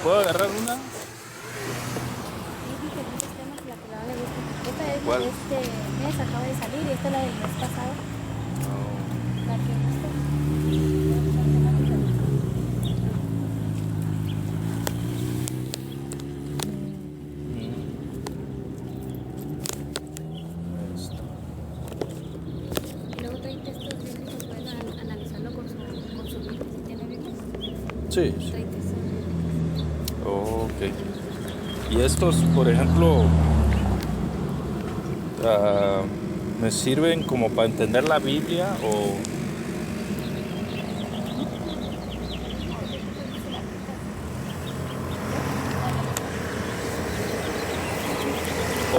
¿Puedo agarrar una? Sí, diferentes temas y la que le gusta. Esta es ¿Cuál? la de este mes, acaba de salir, y esta es la del mes pasado. La que gusta. Son temas diferentes. Y luego trae textos bíblicos, pueden analizarlo con su Biblia, si tiene Biblia. Sí. Trae textos bíblicos. Ok. Y estos, por ejemplo, ¿me sirven como para entender la Biblia o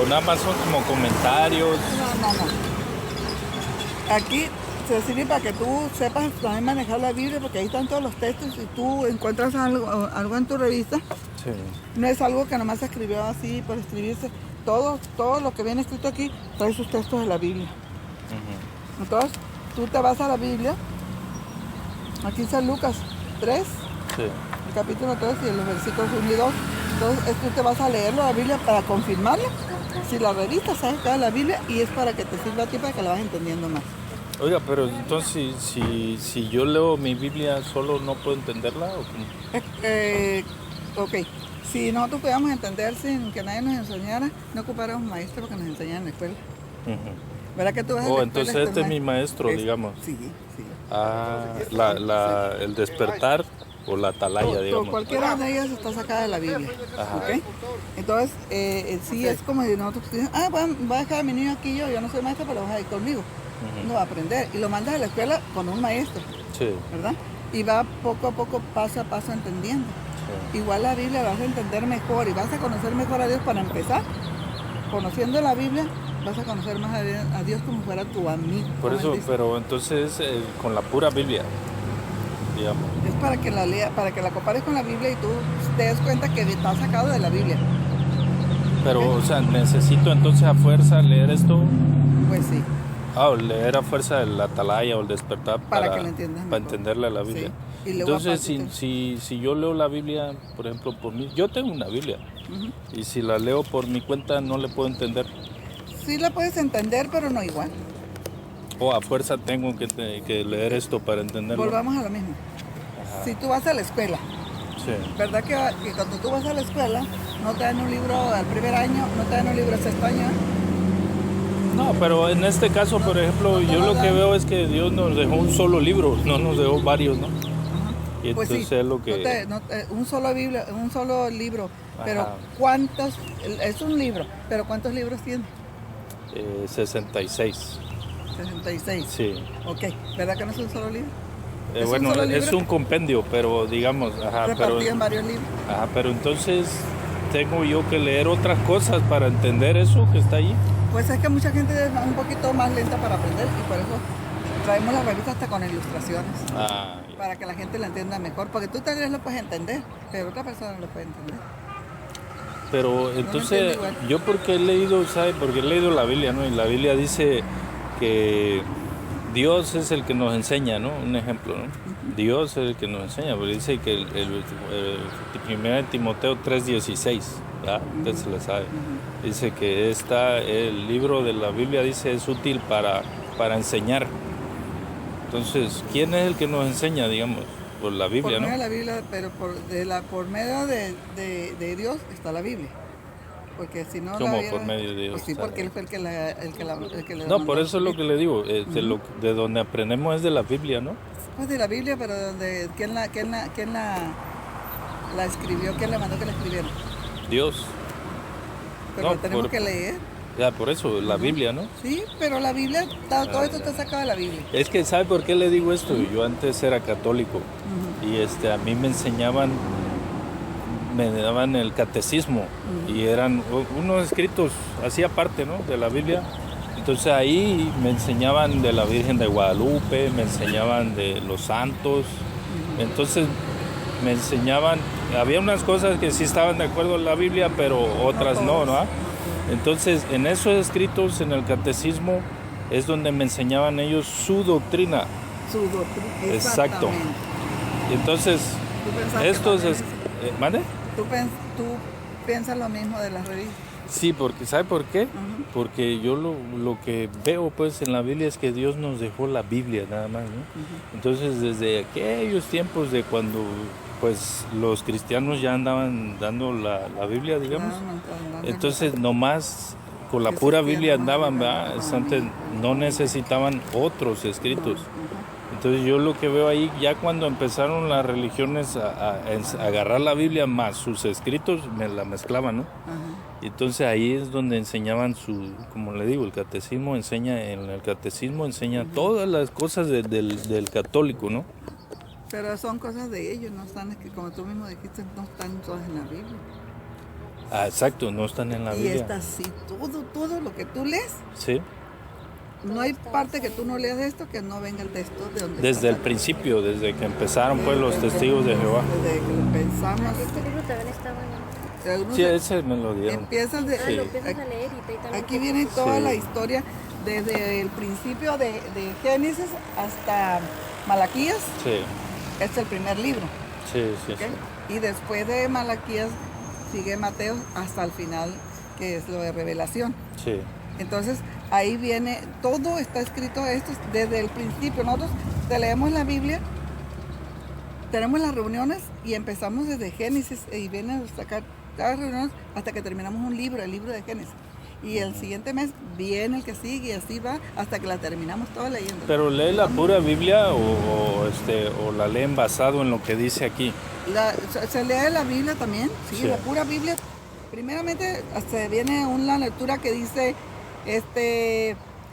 nada más son como comentarios? No. Aquí se sirve para que tú sepas también manejar la Biblia, porque ahí están todos los textos y tú encuentras algo en tu revista. Sí. No es algo que nomás se escribió así por escribirse. Todo lo que viene escrito aquí trae sus textos de la Biblia. Ujú. Entonces, tú te vas a la Biblia. Aquí está Lucas 3, Sí. el capítulo 3 y los versículos 1 y 2. Entonces, tú te vas a leerlo la Biblia para confirmarlo. Si la revistas, sabes que es la Biblia y es para que te sirva a ti para que la vas entendiendo más. Oiga, pero entonces si yo leo mi Biblia solo no puedo entenderla o cómo? Ok, si nosotros pudiéramos entender sin que nadie nos enseñara, no ocupáramos maestros que nos enseñaran en la escuela. Ujú. ¿Verdad que tú vas a la escuela? Entonces este es mi maestro, digamos. Sí. El despertar o la atalaya, digamos. Cualquiera de ellas está sacada de la Biblia. Ajá. ¿Ok? Entonces, sí es como si nosotros decimos, voy a dejar a mi niño aquí yo no soy maestro, pero vas a ir conmigo. Ujú. No va a aprender. Y lo mandas a la escuela con un maestro, Sí, ¿verdad? Y va poco a poco, paso a paso entendiendo. sí. Igual la Biblia la vas a entender mejor y vas a conocer mejor a Dios para empezar. Conociendo la Biblia, vas a conocer más a Dios como fuera tu amigo. Por como eso, él dice. pero entonces con la pura Biblia, digamos. Es para que la lea, para que la compares con la Biblia y tú te des cuenta que está sacado de la Biblia. Pero, Ok. o sea, necesito entonces a fuerza leer esto. Pues sí. O leer a fuerza el atalaya o el despertar Para que lo entiendas para mejor. entenderle a la Biblia. Sí. Y luego Entonces, aparte si yo leo la Biblia, por ejemplo, por mí, yo tengo una Biblia. Ujú. Y si la leo por mi cuenta, no le puedo entender. Sí la puedes entender, pero no igual. O a fuerza tengo que leer esto para entenderlo. Volvamos a lo mismo. Ajá. Si tú vas a la escuela, Sí. ¿verdad que cuando tú vas a la escuela no te dan un libro al primer año, no te dan un libro al sexto año? No, pero en este caso, por ejemplo, no te yo lo lo que dan. veo es que Dios nos dejó un solo libro, no nos dejó varios, ¿no? Y Pues entonces sí, es lo que... un solo Biblia, un solo libro, pero Ajá. ¿cuántos? Es un libro, pero ¿cuántos libros tiene? 66. 66. Sí. Ok, ¿verdad que no es un solo libro? ¿Es un Bueno, solo es libro? un compendio, pero digamos, Repartido en varios libros. pero entonces tengo yo que leer otras cosas para entender eso que está allí. Pues es que mucha gente es un poquito más lenta para aprender y por eso traemos la revista hasta con ilustraciones, Ya. para que la gente la entienda mejor, porque tú tal vez lo puedes entender, pero otra persona no lo puede entender. Pero entonces, entiendo igual. yo porque he leído, ¿sabe? Porque he leído la Biblia, ¿no? Y la Biblia dice que Dios es el que nos enseña, ¿no? Un ejemplo, ¿no? Dios es el que nos enseña, porque dice que el 1 Timoteo 3:16, ¿verdad? Usted se lo sabe. Dice que el libro de la Biblia dice es útil para enseñar. Entonces, ¿quién es el que nos enseña, digamos? Por la Biblia, Por medio ¿no? de la Biblia, pero por medio de Dios está la Biblia. Porque si no ¿Cómo la por medio de Dios Pues sí, está la porque él fue el que la No, mandó por eso es lo que escribir. le digo, de donde aprendemos es de la Biblia, ¿no? Pues de la Biblia, pero ¿quién la escribió? ¿Quién le mandó que la escribiera? Dios. Pero No, lo tenemos que leer. Ya, por eso, la Biblia, ¿no? Sí, pero la Biblia, todo esto está sacado de la Biblia. Es que, ¿sabe por qué le digo esto? Yo antes era católico y a mí me daban el catecismo y eran unos escritos así aparte, ¿no? De la Biblia. Entonces ahí me enseñaban de la Virgen de Guadalupe, me enseñaban de los santos. Entonces me enseñaban, había unas cosas que sí estaban de acuerdo en la Biblia, pero otras no, ¿no? Entonces en esos escritos, en el catecismo, es donde me enseñaban ellos su doctrina. Su doctrina. Exacto. Exactamente. Entonces, ¿Tú pensabas que estos también es... ¿Mande? Tú piensas lo mismo de las revistas. Sí, porque ¿sabe por qué? Ujú. Porque yo lo que veo pues en la Biblia es que Dios nos dejó la Biblia nada más, ¿no? Entonces desde aquellos tiempos de cuando pues los cristianos ya andaban dando la Biblia, digamos, entonces nomás con la pura Biblia andaban, ¿verdad? Antes no necesitaban otros escritos. Entonces yo lo que veo ahí, ya cuando empezaron las religiones a agarrar la Biblia más sus escritos, me la mezclaban, ¿no? Y entonces ahí es donde enseñaban como le digo, el catecismo enseña todas las cosas del católico, ¿no? Pero son cosas de ellos, no están, es que como tú mismo dijiste, no están todas en la Biblia. Ah, exacto, no están en la Y Biblia. está así, todo lo que tú lees, Sí, no hay parte que tú no leas de esto que no venga el texto de donde desde el está. principio, desde que empezaron pues los testigos de Jehová. Desde que lo pensamos. Este libro también está bueno. Uno Sí, se- ese me lo dieron. Empiezas de... Lo empiezas a leer y también Aquí viene toda Sí. la historia desde el principio de Génesis hasta Malaquías. Sí, Es el primer libro. sí, sí. ¿ok? Sí. Y después de Malaquías sigue Mateo hasta el final, que es lo de Revelación. Sí. Entonces ahí viene, todo está escrito esto desde el principio. Nosotros te leemos la Biblia, tenemos las reuniones y empezamos desde Génesis y vienen hasta acá cada reunión hasta que terminamos un libro, el libro de Génesis. Y el siguiente mes viene el que sigue y así va hasta que la terminamos toda leyendo. Pero lee la pura Biblia o la leen basado en lo que dice aquí. Se lee la Biblia también, sí, Sí. la pura Biblia. Primeramente se viene una lectura que dice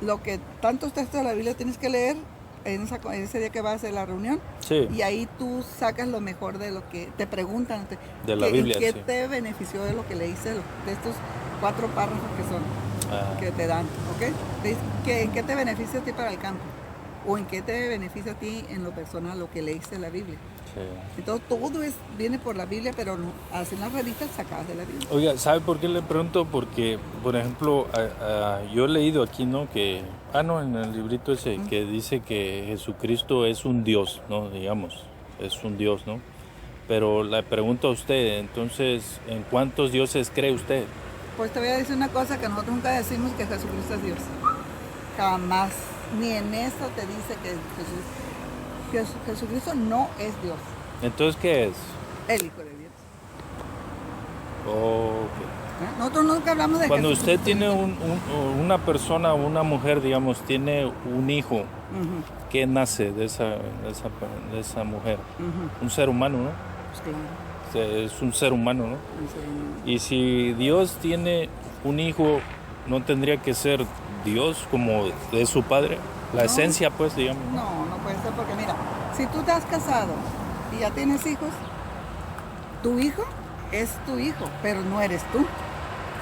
lo que tantos textos de la Biblia tienes que leer en ese día que vas a hacer la reunión. Sí. Y ahí tú sacas lo mejor de lo que te preguntan. De la Biblia, ¿Qué sí. te benefició de lo que leíste, de estos 4 párrafos que son, Ah, que te dan? ¿Ok? ¿En qué te beneficia a ti para el campo? ¿O en qué te beneficia a ti en lo personal lo que leíste de la Biblia? sí. Entonces todo viene por la Biblia, pero no, hacen las revistas sacadas de la Biblia. Oiga, ¿sabe por qué le pregunto? Porque, por ejemplo, yo he leído aquí, ¿no? En el librito ese, que dice que Jesucristo es un Dios, ¿no? Digamos, es un Dios, ¿no? Pero le pregunto a usted, entonces, ¿en cuántos dioses cree usted? Pues te voy a decir una cosa que nosotros nunca decimos, que Jesucristo es Dios. Jamás. Ni en eso te dice que Jesucristo no es Dios. Entonces, ¿qué es? El Hijo de Dios. Ok. ¿Eh? Nosotros nunca hablamos de Cuando Jesucristo. usted tiene una persona, una mujer, digamos, tiene un hijo, Ujú, ¿qué nace de esa mujer? ujú. Un ser humano, ¿no? Pues claro, O sea, es un ser humano, ¿no? un ser humano. Y si Dios tiene un hijo, ¿no tendría que ser Dios como de su padre? La No. esencia, pues, digamos. ¿no? No puede ser porque mira, si tú te has casado y ya tienes hijos, tu hijo es tu hijo, pero no eres tú.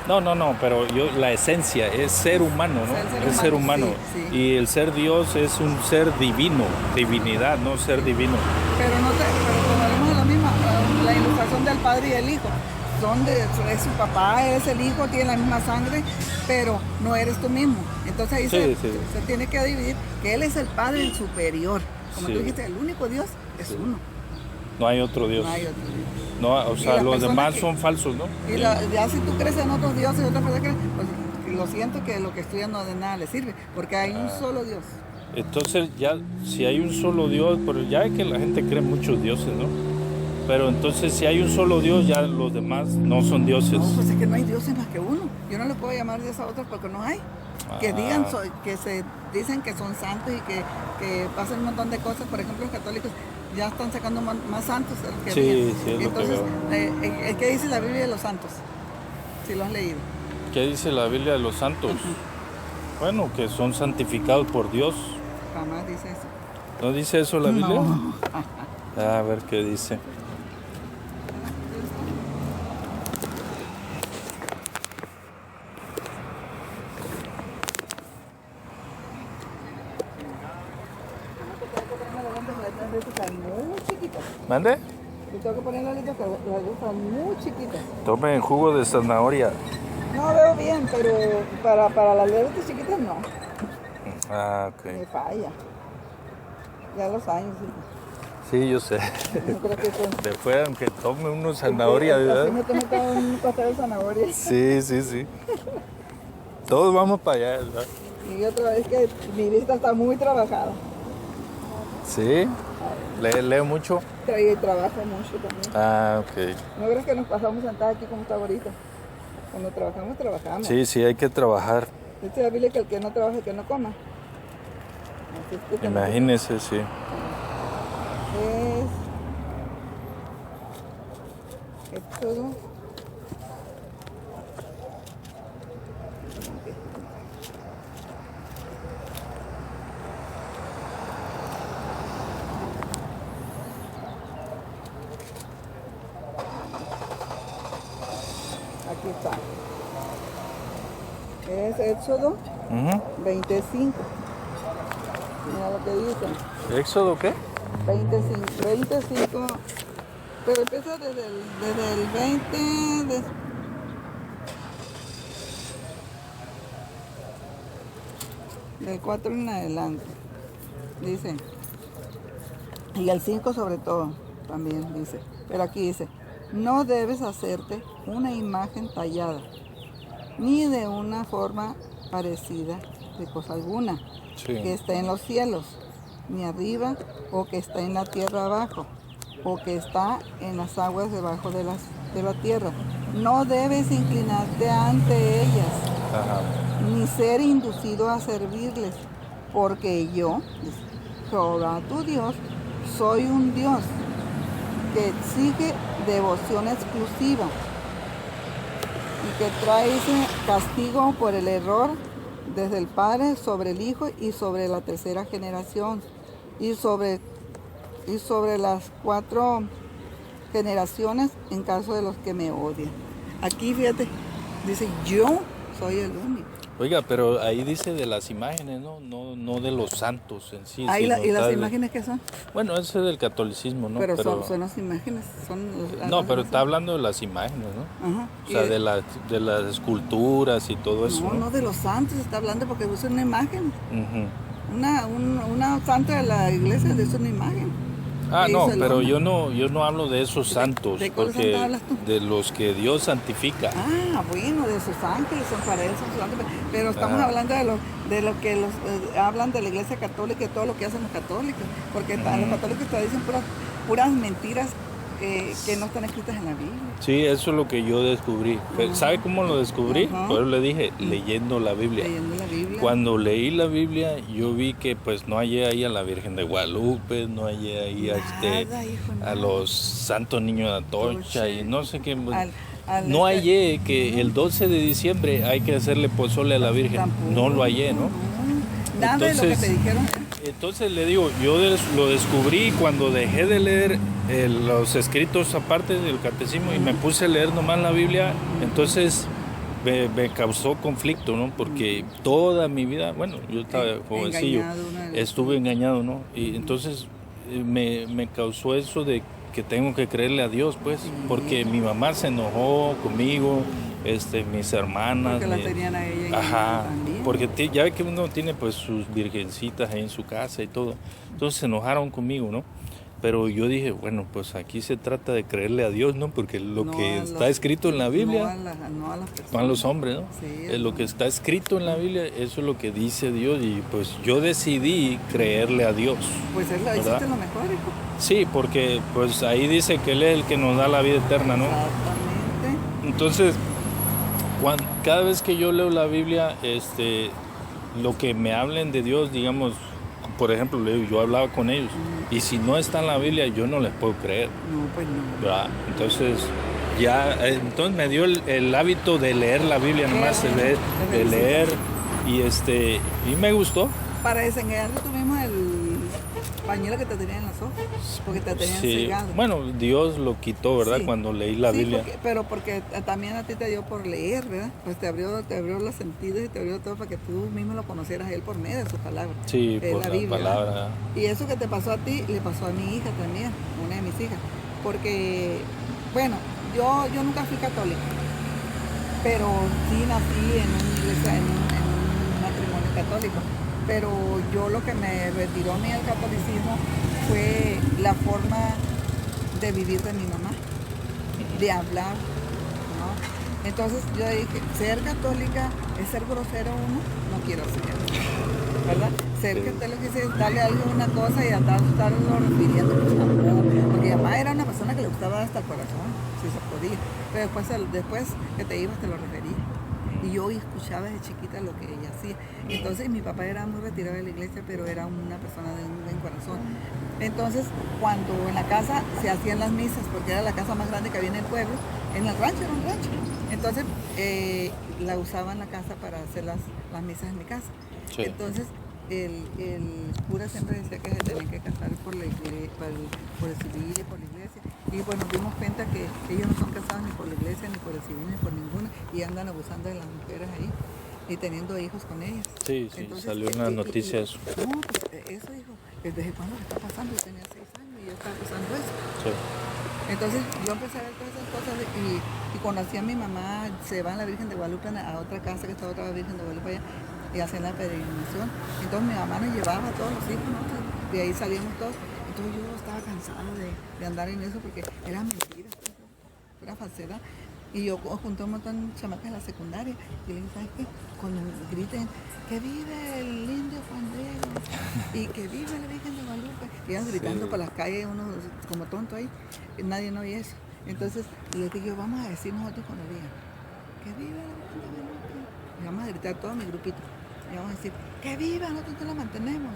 No, pero la esencia es ser humano, ¿no? Ser Es ser humano. humano, sí. Y el ser Dios es un ser divino, divinidad, no ser divino. Pero como hablamos de la misma, la ilustración del padre y el hijo. Es su papá, eres el hijo, tiene la misma sangre, pero no eres tú mismo. Entonces ahí Sí, se tiene que dividir que él es el Padre el superior. Como Sí. tú dijiste, el único Dios es uno. No hay otro Dios. No hay otro Dios. No, o sea, las los personas demás que- son falsos, ¿no? Y ya si tú crees en otros dioses, otras personas creen, pues lo siento que lo que estudian no de nada le sirve, porque hay un solo Dios. Entonces ya, si hay un solo Dios, pero ya es que la gente cree en muchos dioses, ¿no? Pero entonces si hay un solo Dios, ya los demás no son dioses. No, pues es que no hay dioses más que uno. Yo no le puedo llamar Dios a otros porque no hay. Que digan, que se dicen que son santos y que pasan un montón de cosas. Por ejemplo, los católicos ya están sacando más santos de lo que Sí, había. sí, es lo que Entonces, veo. ¿qué dice la Biblia de los santos? Si lo has leído. ¿Qué dice la Biblia de los santos? Bueno, que son santificados por Dios. Jamás dice eso. ¿No dice eso la Biblia? No. A ver qué dice. Muy chiquitas. ¿Mande? Yo tengo que poner las letras que las están muy chiquitas. Tomen jugo de zanahoria. No veo bien, pero para las letras chiquitas no. Ah, Me ok. falla. Ya los años. Sí. Sí, yo sé. No creo que eso... Después, aunque tome unos zanahorias, Así ¿verdad? me tomo cada un pastel de zanahoria. Sí, sí, sí. Todos vamos para allá, ¿verdad? Y otra vez que mi vista está muy trabajada. Sí. Leo mucho. Y trabajo mucho también. Ah, ok. ¿No crees que nos pasamos sentados aquí como está ahorita? Cuando trabajamos, trabajamos. Sí, sí, hay que trabajar. Dice la Biblia que el que no trabaja, que no coma. Así es que Imagínese, sí. es todo. Aquí está. Es Éxodo Ujú. 25. Mira lo que dice. ¿Éxodo qué? 25. Pero empieza desde el 20. Del 4 en adelante. Dice. Y el 5 sobre todo. También dice. Pero aquí dice. No debes hacerte una imagen tallada, ni de una forma parecida de cosa alguna, Sí. que está en los cielos, ni arriba, o que está en la tierra abajo, o que está en las aguas debajo de la tierra. No debes inclinarte ante ellas, Ajá. ni ser inducido a servirles, porque yo, Jehová tu Dios, soy un Dios que exige devoción exclusiva y que trae ese castigo por el error desde el Padre sobre el Hijo y sobre la tercera generación y sobre las 4 generaciones en caso de los que me odian. Aquí fíjate, dice yo soy el único. Oiga, pero ahí dice de las imágenes, ¿no? No de los santos en sí. Ahí sino ¿y las tal- imágenes qué son? Bueno, ese es del catolicismo, ¿no? Pero son las imágenes. No, pero está hablando de las imágenes, ¿no? Ajá. O sea, de las esculturas y todo eso, No, ¿no? no de los santos, está hablando porque usa una imagen. Ujú. Una santa de la iglesia es una imagen. Ah, Que no, hizo el pero hombre. yo no hablo de esos santos, de cuáles porque santos hablas tú? de los que Dios santifica. Ah, bueno, de sus ángeles, son para eso, sus ángeles. Pero estamos Ajá. hablando de lo que hablan de la iglesia católica y todo lo que hacen los católicos. Porque los católicos te dicen puras mentiras que no están escritas en la Biblia. Sí, eso es lo que yo descubrí. ¿Sabe cómo lo descubrí? Ajá. Pues le dije, leyendo la Biblia. Leyendo la Biblia. Cuando leí la Biblia, yo vi que pues no hallé ahí a la Virgen de Guadalupe, no hallé ahí Nada, hijo, a nada. los santos niños de Atocha y no sé qué. este- No hallé que el 12 de diciembre hay que hacerle pozole a la Virgen. Tampoco, No lo hallé, ¿no? Nada de lo que Entonces- te dijeron. Entonces le digo, yo lo descubrí cuando dejé de leer los escritos aparte del catecismo y me puse a leer nomás la Biblia, entonces me causó conflicto, ¿no? Porque toda mi vida, bueno, yo estaba jovencillo, Engañado, estuve engañado, ¿no? Y entonces me causó eso de que tengo que creerle a Dios, pues, porque mi mamá se enojó conmigo, mis hermanas. Porque la tenían a ella en Ajá, también. porque ya ve que uno tiene pues sus virgencitas ahí en su casa y todo. Entonces se enojaron conmigo, ¿no? Pero yo dije, bueno, pues aquí se trata de creerle a Dios, ¿no? Porque lo No que a está los- escrito en la Biblia, no a las personas. no a los hombres, ¿no? Sí, Lo que está escrito en la Biblia, eso es lo que dice Dios y pues yo decidí creerle a Dios. Pues es ¿verdad? hiciste lo mejor, hijo. Sí, porque pues ahí dice que Él es el que nos da la vida eterna, ¿no? Exactamente. Entonces, cada vez que yo leo la Biblia, lo que me hablen de Dios, digamos, por ejemplo, yo hablaba con ellos y si no está en la Biblia, yo no les puedo creer, No, pues no. ¿verdad? Entonces, entonces me dio el hábito de leer la Biblia nomás, de leer y me gustó. Para desengañarte tú mismo el pañuelo que te tenían en los ojos, porque te tenían Sí, cegado. bueno, Dios lo quitó, ¿verdad? Sí. Cuando leí la Sí, Biblia. porque también a ti te dio por leer, ¿verdad? Pues te abrió los sentidos y te abrió todo para que tú mismo lo conocieras a él por medio de sus palabras. Sí, de por la Biblia, palabra. ¿verdad? Y eso que te pasó a ti, le pasó a mi hija también, una de mis hijas. Porque, bueno, yo nunca fui católica, pero sí nací en una iglesia, en un matrimonio católico. Pero yo lo que me retiró a mí del catolicismo fue la forma de vivir de mi mamá, de hablar, ¿no? Entonces yo dije, ser católica es ser grosero uno, no quiero ser, ¿verdad? Ser católico es darle a alguien una cosa y estarlo refiriendo, pues tampoco, porque mi mamá era una persona que le gustaba hasta el corazón, si se podía, pero después que te ibas te lo refería. Y yo escuchaba desde chiquita lo que ella hacía. Entonces mi papá era muy retirado de la iglesia, pero era una persona de un buen corazón. Entonces cuando en la casa se hacían las misas, porque era la casa más grande que había en el pueblo, en el rancho, era un rancho. Entonces la usaban la casa para hacer las misas en mi casa. Sí. Entonces el cura siempre decía que se tenían que casar por el civil y por la iglesia. Y bueno, dimos cuenta que ellos no son casados ni por la iglesia, ni por el civil, ni por ninguna, y andan abusando de las mujeres ahí y teniendo hijos con ellas. Sí, Entonces, salió una noticia de eso. No, pues eso dijo, ¿desde cuándo le está pasando? Yo tenía 6 años y yo estaba pasando eso. Sí. Entonces yo empecé a ver todas esas cosas y conocí a mi mamá, se va a la Virgen de Guadalupe a otra casa que está otra Virgen de Guadalupe allá, y hacen la peregrinación. Entonces mi mamá nos llevaba a todos los hijos, ¿no? De ahí salíamos todos. Entonces yo estaba cansada de andar en eso porque era mentira, era falsedad. Y yo junté un montón de chamacas en la secundaria y le dije, ¿sabes qué? Cuando griten, que vive el indio Juan Diego y que vive la Virgen de Guadalupe, y iban gritando por las calles, uno como tonto ahí, y nadie no oía eso. Entonces les dije, vamos a decir nosotros cuando digan, que vive la Virgen de Guadalupe. Y vamos a gritar todo mi grupito. Y vamos a decir, que viva, nosotros la mantenemos.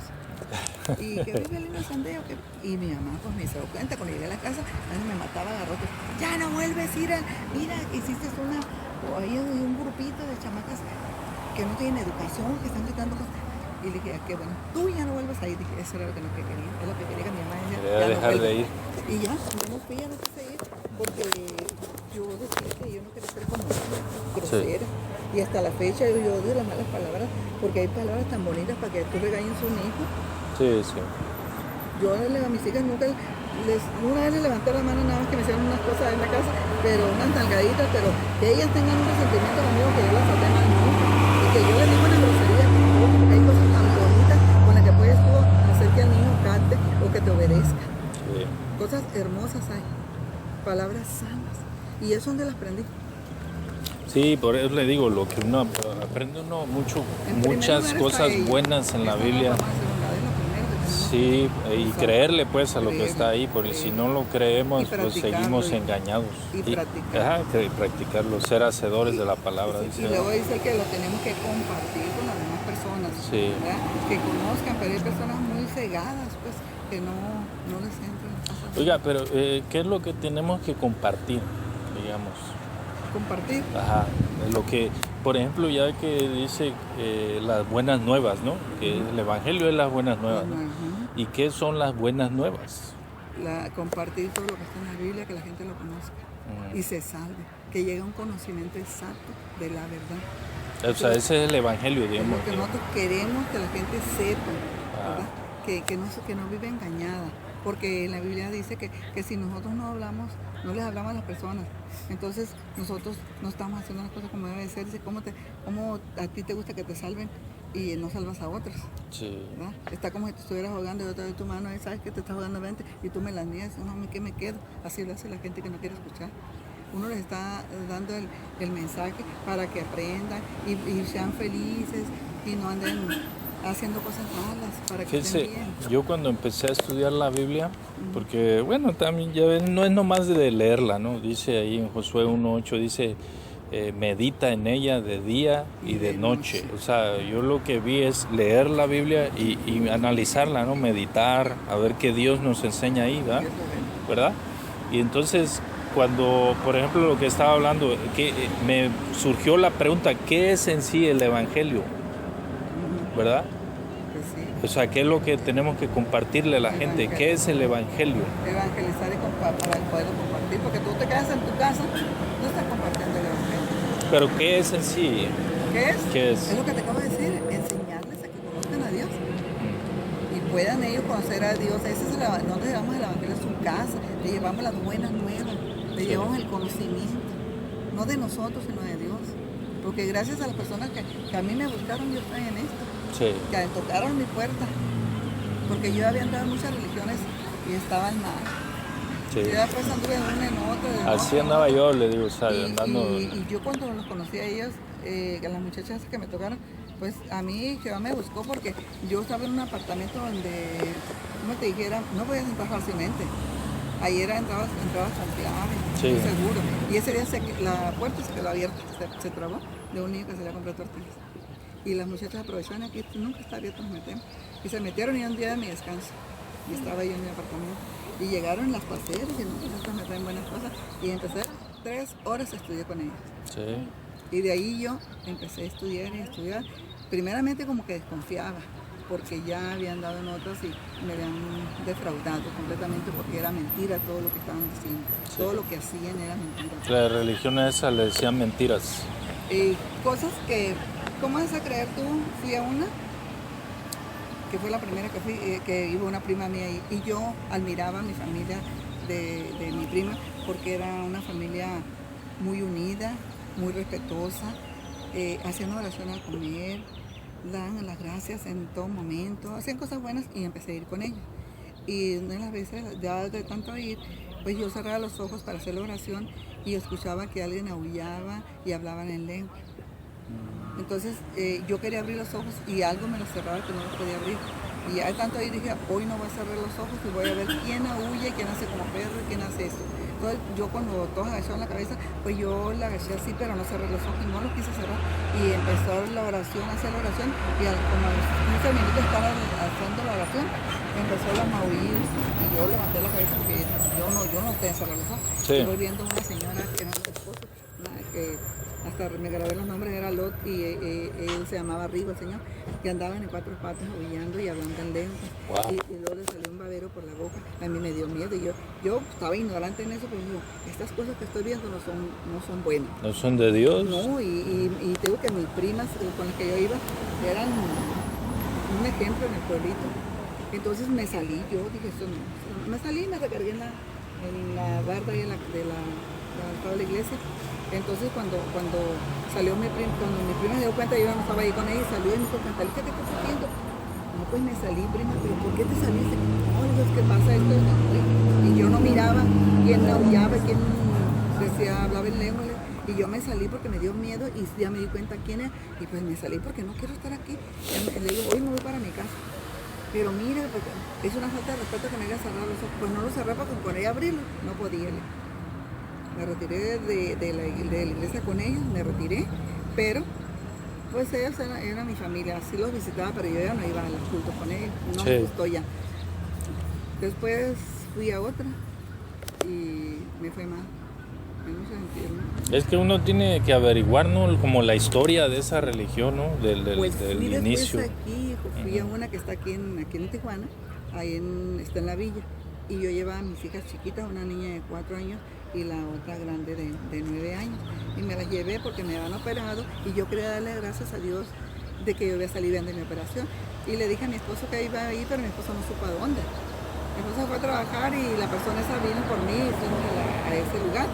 Y que vive el niño Sandeo. Y mi mamá pues me se dio cuenta, cuando llegué a la casa, a mí me mataba a garrotes. Ya no vuelves a ir mira, hiciste hay un grupito de chamacas que no tienen educación, que están gritando cosas. Y le dije, qué bueno, tú ya no vuelves a ir. Dije, eso era lo que quería, es lo que quería que mi mamá Quería ya dejar no de ir. Y ya no fui, ya no quise ir, porque yo decía que yo no quería ser como grosera. Sí. Y hasta la fecha yo odio las malas palabras, porque hay palabras tan bonitas para que tú regañes a un hijo. Sí, sí. Yo a mis hijas nunca una vez les levanté la mano nada más que me hicieron unas cosas en la casa, pero unas nalgaditas, pero que ellas tengan un resentimiento conmigo que yo las traté mal nunca. Y que yo les digo una grosería, porque hay cosas tan bonitas con las que puedes tú hacer que el niño cante o que te obedezca. Sí. Cosas hermosas hay, palabras sanas. Y eso es donde las aprendí. Sí, por eso le digo, lo que uno aprende muchas cosas buenas en la Biblia. Sí, y creerle pues a lo que está ahí, porque si no lo creemos, pues seguimos engañados. Y practicarlo, ser hacedores de la palabra. Y luego dice que lo tenemos que compartir con las demás personas, sí. Que conozcan, pero hay personas muy cegadas, pues, que no les entran. Oiga, pero ¿qué es lo que tenemos que compartir, digamos? Compartir. Ajá, lo que, por ejemplo, ya que dice las buenas nuevas, ¿no? Que el Evangelio es las buenas nuevas, ¿no? ¿Y qué son las buenas nuevas? Compartir todo lo que está en la Biblia, que la gente lo conozca y se salve, que llegue a un conocimiento exacto de la verdad. O sea, ese es el Evangelio, digamos. Porque nosotros queremos que la gente sepa, ¿verdad? Que no vive engañada, porque en la Biblia dice que si nosotros no les hablamos a las personas, entonces nosotros no estamos haciendo las cosas como debe ser. Dice, ¿cómo a ti te gusta que te salven y no salvas a otros? Sí. ¿Verdad? Está como si te estuvieras ahogando y yo te doy tu mano y sabes que te estás ahogando 20 y tú me la niegas, no, ¿qué me quedo? Así lo hace la gente que no quiere escuchar. Uno les está dando el mensaje para que aprendan y sean felices y no anden haciendo cosas malas para que estén bien. Yo cuando empecé a estudiar la Biblia, porque bueno, también ya ven, no es nomás de leerla, ¿no? Dice ahí en Josué 1:8, dice, medita en ella de día y de noche. O sea, yo lo que vi es leer la Biblia y analizarla, ¿no? Meditar, a ver qué Dios nos enseña ahí, ¿verdad? Y entonces, cuando, por ejemplo, lo que estaba hablando, que me surgió la pregunta, ¿qué es en sí el Evangelio? ¿Verdad? Pues sí. O sea, ¿qué es lo que tenemos que compartirle a la gente? ¿Qué es el Evangelio? Evangelizar para poder compartir, porque tú te quedas en tu casa, no estás compartiendo el Evangelio. ¿Pero qué es en sí? ¿Qué es? Es lo que te acabo de decir, enseñarles a que conozcan a Dios y puedan ellos conocer a Dios. Nosotros llevamos el Evangelio a su casa, le llevamos las buenas nuevas, le llevamos el conocimiento, no de nosotros, sino de Dios. Porque gracias a las personas que a mí me buscaron, yo estoy en esto. Sí. Que tocaron mi puerta. Porque yo había entrado en muchas religiones y estaba el mar. Sí. Y después anduve de una en otra. De Así otra. andaba yo, le digo, o sea, Y, andando. y yo cuando los conocí a ellos, a las muchachas que me tocaron, pues a mí Jehová me buscó porque yo estaba en un apartamento donde, como te dijera, no podías entrar fácilmente. Ahí entrabas con clave, Sí. muy seguro. Y ese día la puerta se quedó abierta, se trabó de un niño que se le compró tortillas. Y las muchachas aprovecharon, aquí nunca está abierto, nos metemos. Y se metieron y un día de mi descanso. Y estaba yo en mi apartamento. Y llegaron las parceras y nosotros me traen buenas cosas. Y empecé 3 horas a estudiar con ellos. Sí. Y de ahí yo empecé a estudiar y a estudiar. Primeramente como que desconfiaba, porque ya habían dado notas y me habían defraudado completamente porque era mentira todo lo que estaban diciendo. Sí. Todo lo que hacían era mentira. La religión esa le decían mentiras. Cosas que, ¿cómo vas a creer tú? Fui a una, que fue la primera que fui, que iba una prima mía ahí, y yo admiraba a mi familia de mi prima porque era una familia muy unida, muy respetuosa, hacían oración al comer, daban las gracias en todo momento, hacían cosas buenas y empecé a ir con ellos. Y una de las veces, ya de tanto ir, pues yo cerraba los ojos para hacer la oración y escuchaba que alguien aullaba y hablaban en lengua. Entonces yo quería abrir los ojos y algo me los cerraba que no los podía abrir. Y ya de tanto ahí dije, hoy no voy a cerrar los ojos y voy a ver quién aúlla, quién hace como perro y quién hace esto. Entonces yo cuando todos agacharon la cabeza, pues yo la agaché así, pero no cerré los ojos y no los quise cerrar. Y empezó la oración, hacer la oración y como a los 15 minutos estaba haciendo la oración, empezó los maullidos y yo levanté la cabeza porque yo no estoy a cerrar los ojos. Sí. Y voy viendo una señora que era su esposo, que hasta me grabé los nombres, era Lot y él se llamaba Rigo, el señor, que andaban en 4 patas aullando y hablando en lengua. Wow. Y luego le salió un babero por la boca. A mí me dio miedo y yo estaba ignorante en eso, pero digo, estas cosas que estoy viendo no son buenas. ¿No son de Dios? No, y te digo que mis primas con las que yo iba eran un ejemplo en el pueblito. Entonces me salí, yo dije, esto no. Me salí y me recargué en la barda de la de la iglesia. Entonces cuando salió cuando mi prima se dio cuenta, yo no estaba ahí con ella y salió y me dijo, Cantalita, ¿qué estás haciendo? No, pues me salí, prima, pero ¿por qué te saliste? No, es que pasa esto y yo no miraba quién aullaba, quién decía, hablaba en lengua. Y yo me salí porque me dio miedo y ya me di cuenta quién era. Y pues me salí porque no quiero estar aquí. Le digo, hoy me voy para mi casa. Pero mira, porque es una falta de respeto que me haya cerrado los ojos. Pues no lo cerré porque con ella abrirlo, no podía. Me retiré de la iglesia con ellos, me retiré, pero pues ellos eran mi familia, así los visitaba, pero yo ya no iba a los cultos con ellos, no Sí. me gustó ya. Después fui a otra y me fue mal, en mucho sentido, ¿no? Es que uno tiene que averiguar, ¿no? Como la historia de esa religión, ¿no? Del Pues fui después inicio. aquí, fui a una que está aquí en Tijuana, ahí está en la villa, y yo llevaba a mis hijas chiquitas, una niña de 4 años y la otra grande de 9 años, y me las llevé porque me habían operado y yo quería darle gracias a Dios de que yo había salido bien de mi operación, y le dije a mi esposo que iba ahí, pero mi esposo no supo a dónde. Mi esposo fue a trabajar y la persona esa vino por mí y fuimos a ese lugar.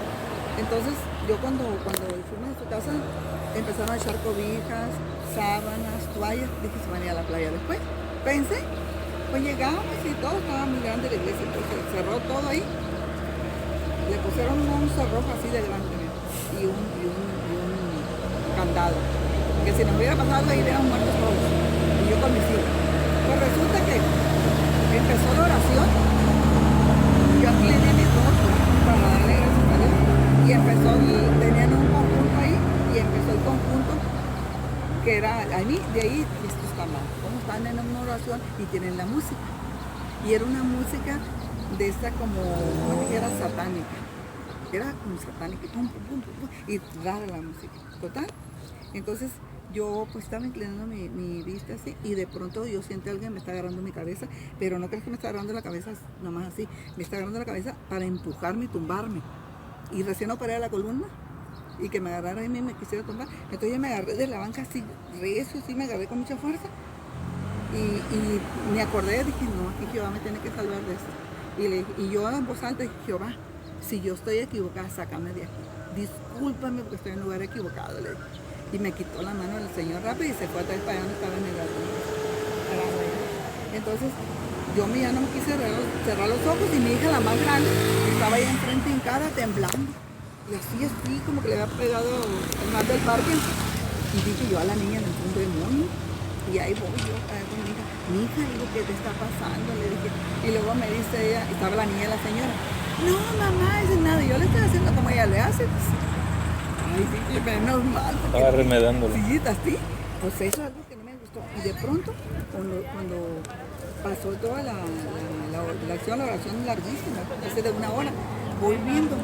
Entonces yo cuando fuimos a su casa empezaron a echar cobijas, sábanas, toallas, dije se van a ir a la playa después. Pensé, pues llegamos y todo estaba muy grande la iglesia, entonces cerró todo ahí. Le pusieron un cerrojo así de grande y un candado. Que si nos hubiera pasado ahí hubieran muertos todos. Y yo con mis hijos. Pues resulta que empezó la oración. Yo aquí le di a mi esposo para darle gracias a Dios. Y tenían un conjunto ahí y empezó el conjunto que era ahí, de ahí, esto está mal. Como están en una oración y tienen la música. Y era una música de esta como era satánica, era como satánica, y rara la música, total. Entonces yo pues estaba inclinando mi vista así y de pronto yo siento a alguien me está agarrando mi cabeza, pero no crees que me está agarrando la cabeza nomás así, me está agarrando la cabeza para empujarme y tumbarme. Y recién operé la columna y que me agarrara y me quisiera tumbar, entonces yo me agarré de la banca así, recio, así me agarré con mucha fuerza. Y me acordé, dije, no, aquí Jehová me tiene que salvar de esto. Y yo en voz alta dije, Jehová, si yo estoy equivocada, sácame de aquí. Discúlpame porque estoy en el lugar equivocado, le dije. Y me quitó la mano del Señor rápido y se fue a traer para allá donde estaba en el altar. Entonces, yo ya no me quise cerrar los ojos y mi hija, la más grande, estaba ahí enfrente hincada temblando. Y así, como que le había pegado el mal del parque. Y dije yo a la niña, le entró un demonio. Y ahí voy yo con mi hija, digo, ¿qué te está pasando? Le dije. Y luego me dice ella, estaba la niña y la señora. No, mamá, dice nada. Yo le estoy haciendo como ella le hace. Ay, sí, menos mal. Estaba remedándolo. Sí, así. Pues eso es algo que no me gustó. Y de pronto, cuando pasó toda la oración larguísima, hace de 1 hora, voy viendo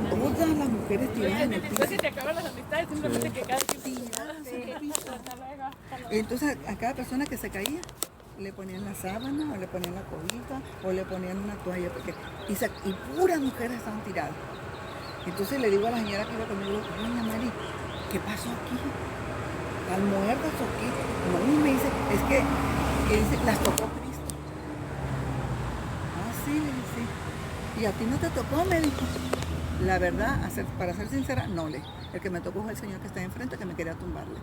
todas las mujeres tiradas en el piso. Después que te acaban las amistades, simplemente que cada quien Tiradas en el piso. Entonces a cada persona que se caía, le ponían la sábana, o le ponían la cobija, o le ponían una toalla, y puras mujeres estaban tiradas. Entonces le digo a la señora que iba conmigo, doña Mari, ¿qué pasó aquí? ¿Están muertas o qué? No, me dice, es que dice, las tocó Cristo. Ah, sí, le dice. ¿Y a ti no te tocó? Me dijo. La verdad, para ser sincera, no le. El que me tocó fue el señor que está enfrente, que me quería tumbarle.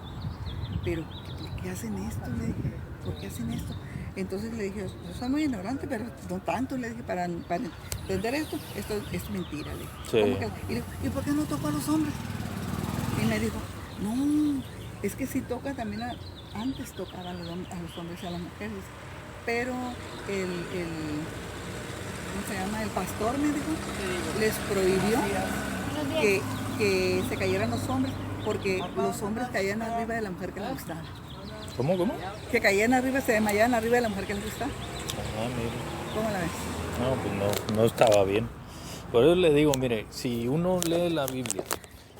Pero, ¿por qué hacen esto? Le dije, ¿por qué hacen esto? Entonces le dije, yo soy muy ignorante, pero no tanto, le dije, para entender esto es mentira, le dije. Sí. Y le digo, ¿y por qué no tocó a los hombres? Y me dijo, no, es que si toca también, antes tocaban a los hombres y a las mujeres, pero ¿cómo se llama? El pastor, me dijo, les prohibió que se cayeran los hombres, porque los hombres caían arriba de la mujer que les gustaba. ¿Cómo? Que caían arriba, se desmayaban arriba de la mujer que les gustaba. Ajá, mire. ¿Cómo la ves? No, pues no estaba bien. Por eso le digo, mire, si uno lee la Biblia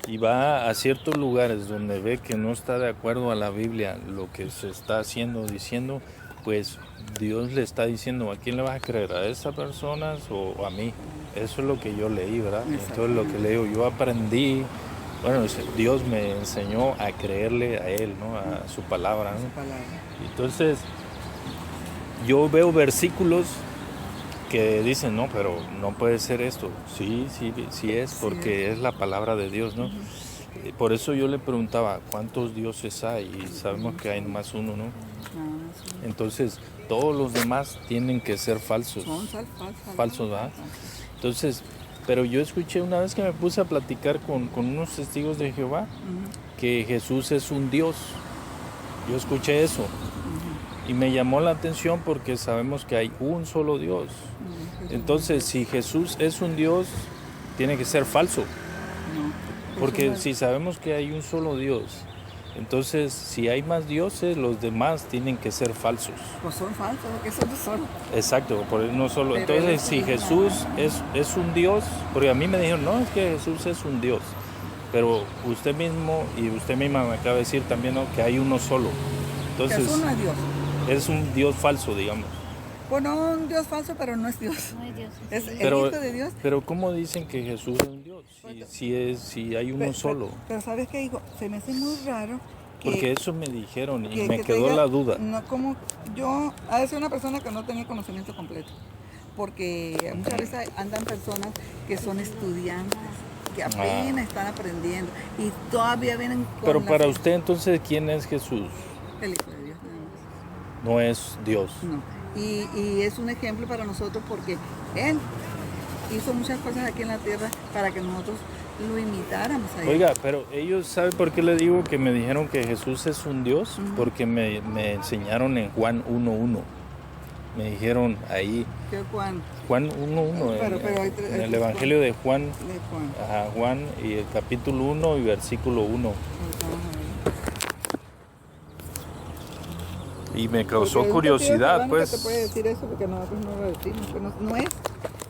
y va a ciertos lugares donde ve que no está de acuerdo a la Biblia lo que se está haciendo, diciendo, pues Dios le está diciendo, ¿a quién le vas a creer? ¿A esas personas o a mí? Eso es lo que yo leí, ¿verdad? Entonces lo que leo, yo aprendí, bueno, Dios me enseñó a creerle a Él, ¿no? A su palabra, ¿no? Su palabra. Entonces, yo veo versículos que dicen, no, pero no puede ser esto. Sí es, porque es la palabra de Dios, ¿no? Por eso yo le preguntaba, ¿cuántos dioses hay? Y sabemos que hay más uno, ¿no? Sí. Entonces, todos los demás tienen que ser falsos. Son Falsos, ¿verdad? Entonces, pero yo escuché una vez que me puse a platicar con unos testigos de Jehová, que Jesús es un Dios. Yo escuché eso. Y me llamó la atención porque sabemos que hay un solo Dios. Entonces, si Jesús es un Dios, tiene que ser falso. Porque si sabemos que hay un solo Dios, entonces si hay más dioses, los demás tienen que ser falsos. Pues son falsos, porque son solo. Exacto, por no solo. Pero entonces, si Jesús es un Dios, porque a mí me dijeron, no, es que Jesús es un Dios. Pero usted mismo y usted misma me acaba de decir también, ¿no?, que hay uno solo. Entonces, Jesús no es Dios. Es un Dios falso, digamos. Bueno, un Dios falso, pero no es Dios. No hay Dios. Es el Pero, Hijo de Dios. pero ¿cómo dicen que Jesús es un Dios? Si hay uno solo. Pero ¿sabes qué digo? Se me hace muy raro que... Porque eso me dijeron y me que quedó diga, la duda. No, como yo, ha de ser una persona que no tenía conocimiento completo. Porque muchas veces andan personas que son estudiantes, que apenas están aprendiendo y todavía vienen con... Pero para usted entonces, ¿quién es Jesús? El Hijo de Dios, nada más. No es Dios. No. Y es un ejemplo para nosotros porque Él hizo muchas cosas aquí en la tierra para que nosotros lo imitáramos a Él. Oiga, pero ellos, ¿saben por qué le digo que me dijeron que Jesús es un Dios? Porque me enseñaron en Juan 1:1. Me dijeron ahí, ¿Qué Juan? Juan 1:1, en el Evangelio de Juan, De Juan. ajá, Juan, y el capítulo 1 y versículo 1. Vamos a ver. Y me causó Porque curiosidad, pues. pues. Te puede decir eso porque nosotros no lo decimos. Pues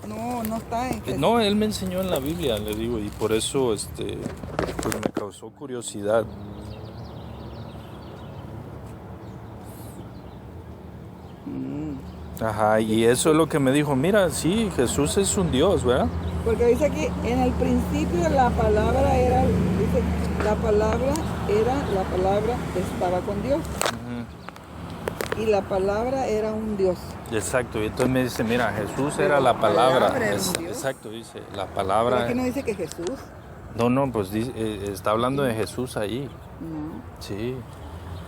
no está en que... No, él me enseñó en la Biblia, le digo, y por eso pues me causó curiosidad. Ajá, y eso es lo que me dijo, mira, sí, Jesús es un Dios, ¿verdad? Porque dice aquí, en el principio la palabra estaba con Dios. Y la palabra era un Dios. Exacto, y entonces me dice, mira, Jesús era la palabra. Exacto, dice, la palabra. ¿Pero aquí no dice que Jesús? No, pues está hablando de Jesús ahí. No. Sí,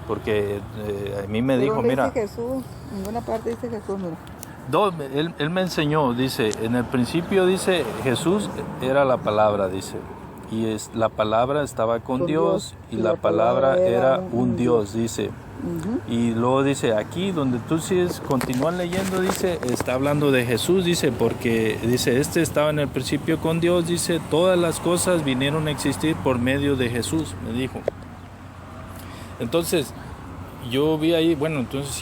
porque a mí me Pero dijo, ¿dónde mira. dice Jesús? En ninguna parte dice Jesús, mira. Él me enseñó, dice, en el principio dice, Jesús era la palabra, dice, y la palabra estaba con Dios y la palabra era un Dios, dice. Y luego dice, aquí donde tú sigues, continúan leyendo, dice, está hablando de Jesús, dice, porque dice, estaba en el principio con Dios, dice, todas las cosas vinieron a existir por medio de Jesús, me dijo. Entonces, yo vi ahí, bueno, entonces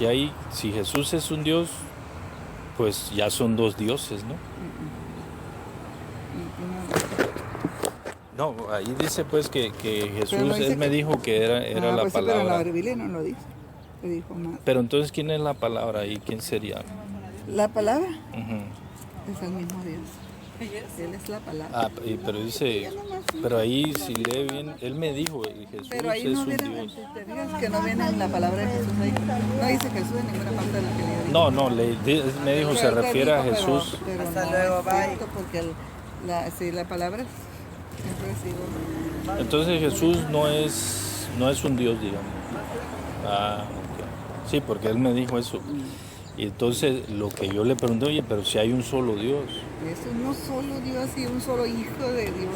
si Jesús es un Dios, pues ya son dos dioses, ¿no? No, ahí dice pues que Jesús, él me dijo que era la pues palabra. Sí, pero la Biblia no lo dice. Lo dijo más. Pero entonces, ¿quién es la palabra y quién sería? La palabra Uh-huh. es el mismo Dios. Él es la palabra. Ah, pero dice, pero ahí si lee bien, él me dijo, Jesús Pero ahí es no un viene, Dios. te digas que no viene la palabra de Jesús ahí. No dice Jesús en ninguna parte de la que le digo. No, me dijo, se refiere a Jesús. Pero Hasta no luego, es bye. cierto, porque si la palabra siempre ha sido. Entonces Jesús no es un Dios, digamos. Ah, ok. Sí, porque él me dijo eso. Y entonces lo que yo le pregunté, oye, pero si hay un solo Dios. Es uno solo Dios y un solo hijo de Dios,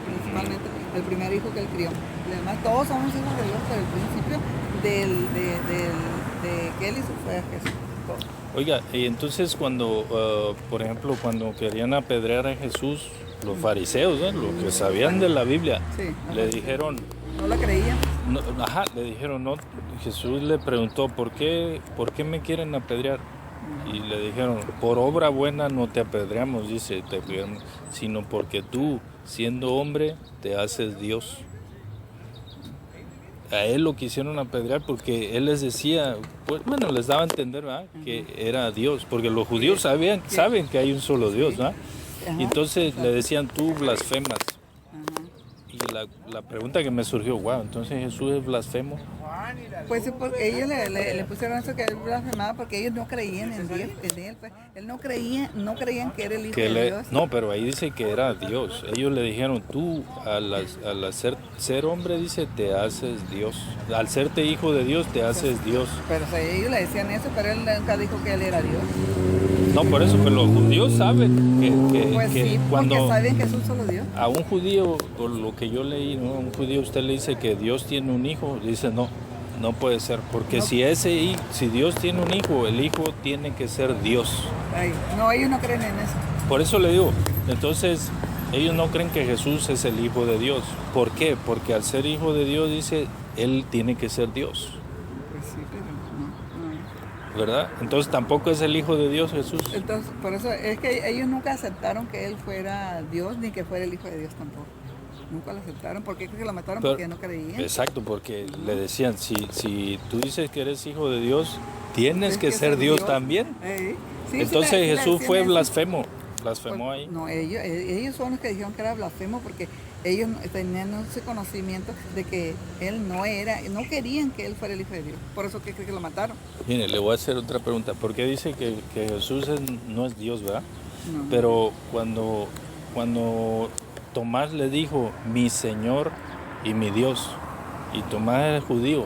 principalmente el primer hijo que él crió. Además, todos somos hijos de Dios, pero el principio de que él hizo fue a Jesús. Todos. Oiga, y entonces cuando, por ejemplo, cuando querían apedrear a Jesús, los fariseos, ¿no? Los que sabían de la Biblia, Sí, le dijeron, no la creían. le dijeron, no, Jesús le preguntó, ¿por qué me quieren apedrear? Y le dijeron, por obra buena no te apedreamos, dice, sino porque tú, siendo hombre, te haces Dios. A él lo quisieron apedrear porque él les decía, pues bueno, les daba a entender, ¿verdad?, que era Dios, porque los judíos saben que hay un solo Dios, ¿verdad? Y entonces le decían, tú blasfemas. Y la pregunta que me surgió, wow, entonces Jesús es blasfemo. Pues sí, porque ellos le pusieron eso que él blasfemaba porque ellos no creían en Dios, en él. Pues. Él no creían que era el hijo de Dios. No, pero ahí dice que era Dios. Ellos le dijeron, tú al ser hombre, dice, te haces Dios. Al serte hijo de Dios, te haces Dios. Pero o sea, ellos le decían eso, pero él nunca dijo que él era Dios. No, por eso, pero los judíos saben que Pues sí, cuando porque saben que es un solo Dios. a un judío, por lo que yo leí, ¿no?, a un judío usted le dice que Dios tiene un hijo, dice no puede ser, porque No. si Dios tiene un hijo, el hijo tiene que ser Dios. Ay, no, ellos no creen en eso. Por eso le digo, entonces ellos no creen que Jesús es el hijo de Dios. ¿Por qué? Porque al ser hijo de Dios, dice, él tiene que ser Dios, Pues sí, pero no. ¿verdad? Entonces tampoco es el hijo de Dios Jesús. Entonces, por eso es que ellos nunca aceptaron que él fuera Dios ni que fuera el hijo de Dios tampoco. Nunca lo aceptaron. ¿Por qué creen que lo mataron? Pero- Porque no creían. Exacto, porque le decían, si tú dices que eres hijo de Dios, tienes que ser Dios también. Sí, Entonces sí le Jesús decían fue eso. blasfemo Pues, ahí. no, ellos son los que dijeron que era blasfemo porque ellos tenían ese conocimiento de que él no querían que él fuera el hijo de Dios. Por eso que creen que lo mataron. Mire, le voy a hacer otra pregunta. ¿Por qué dice que Jesús no es Dios, verdad? No. Pero cuando Tomás le dijo, mi Señor y mi Dios, y Tomás era judío,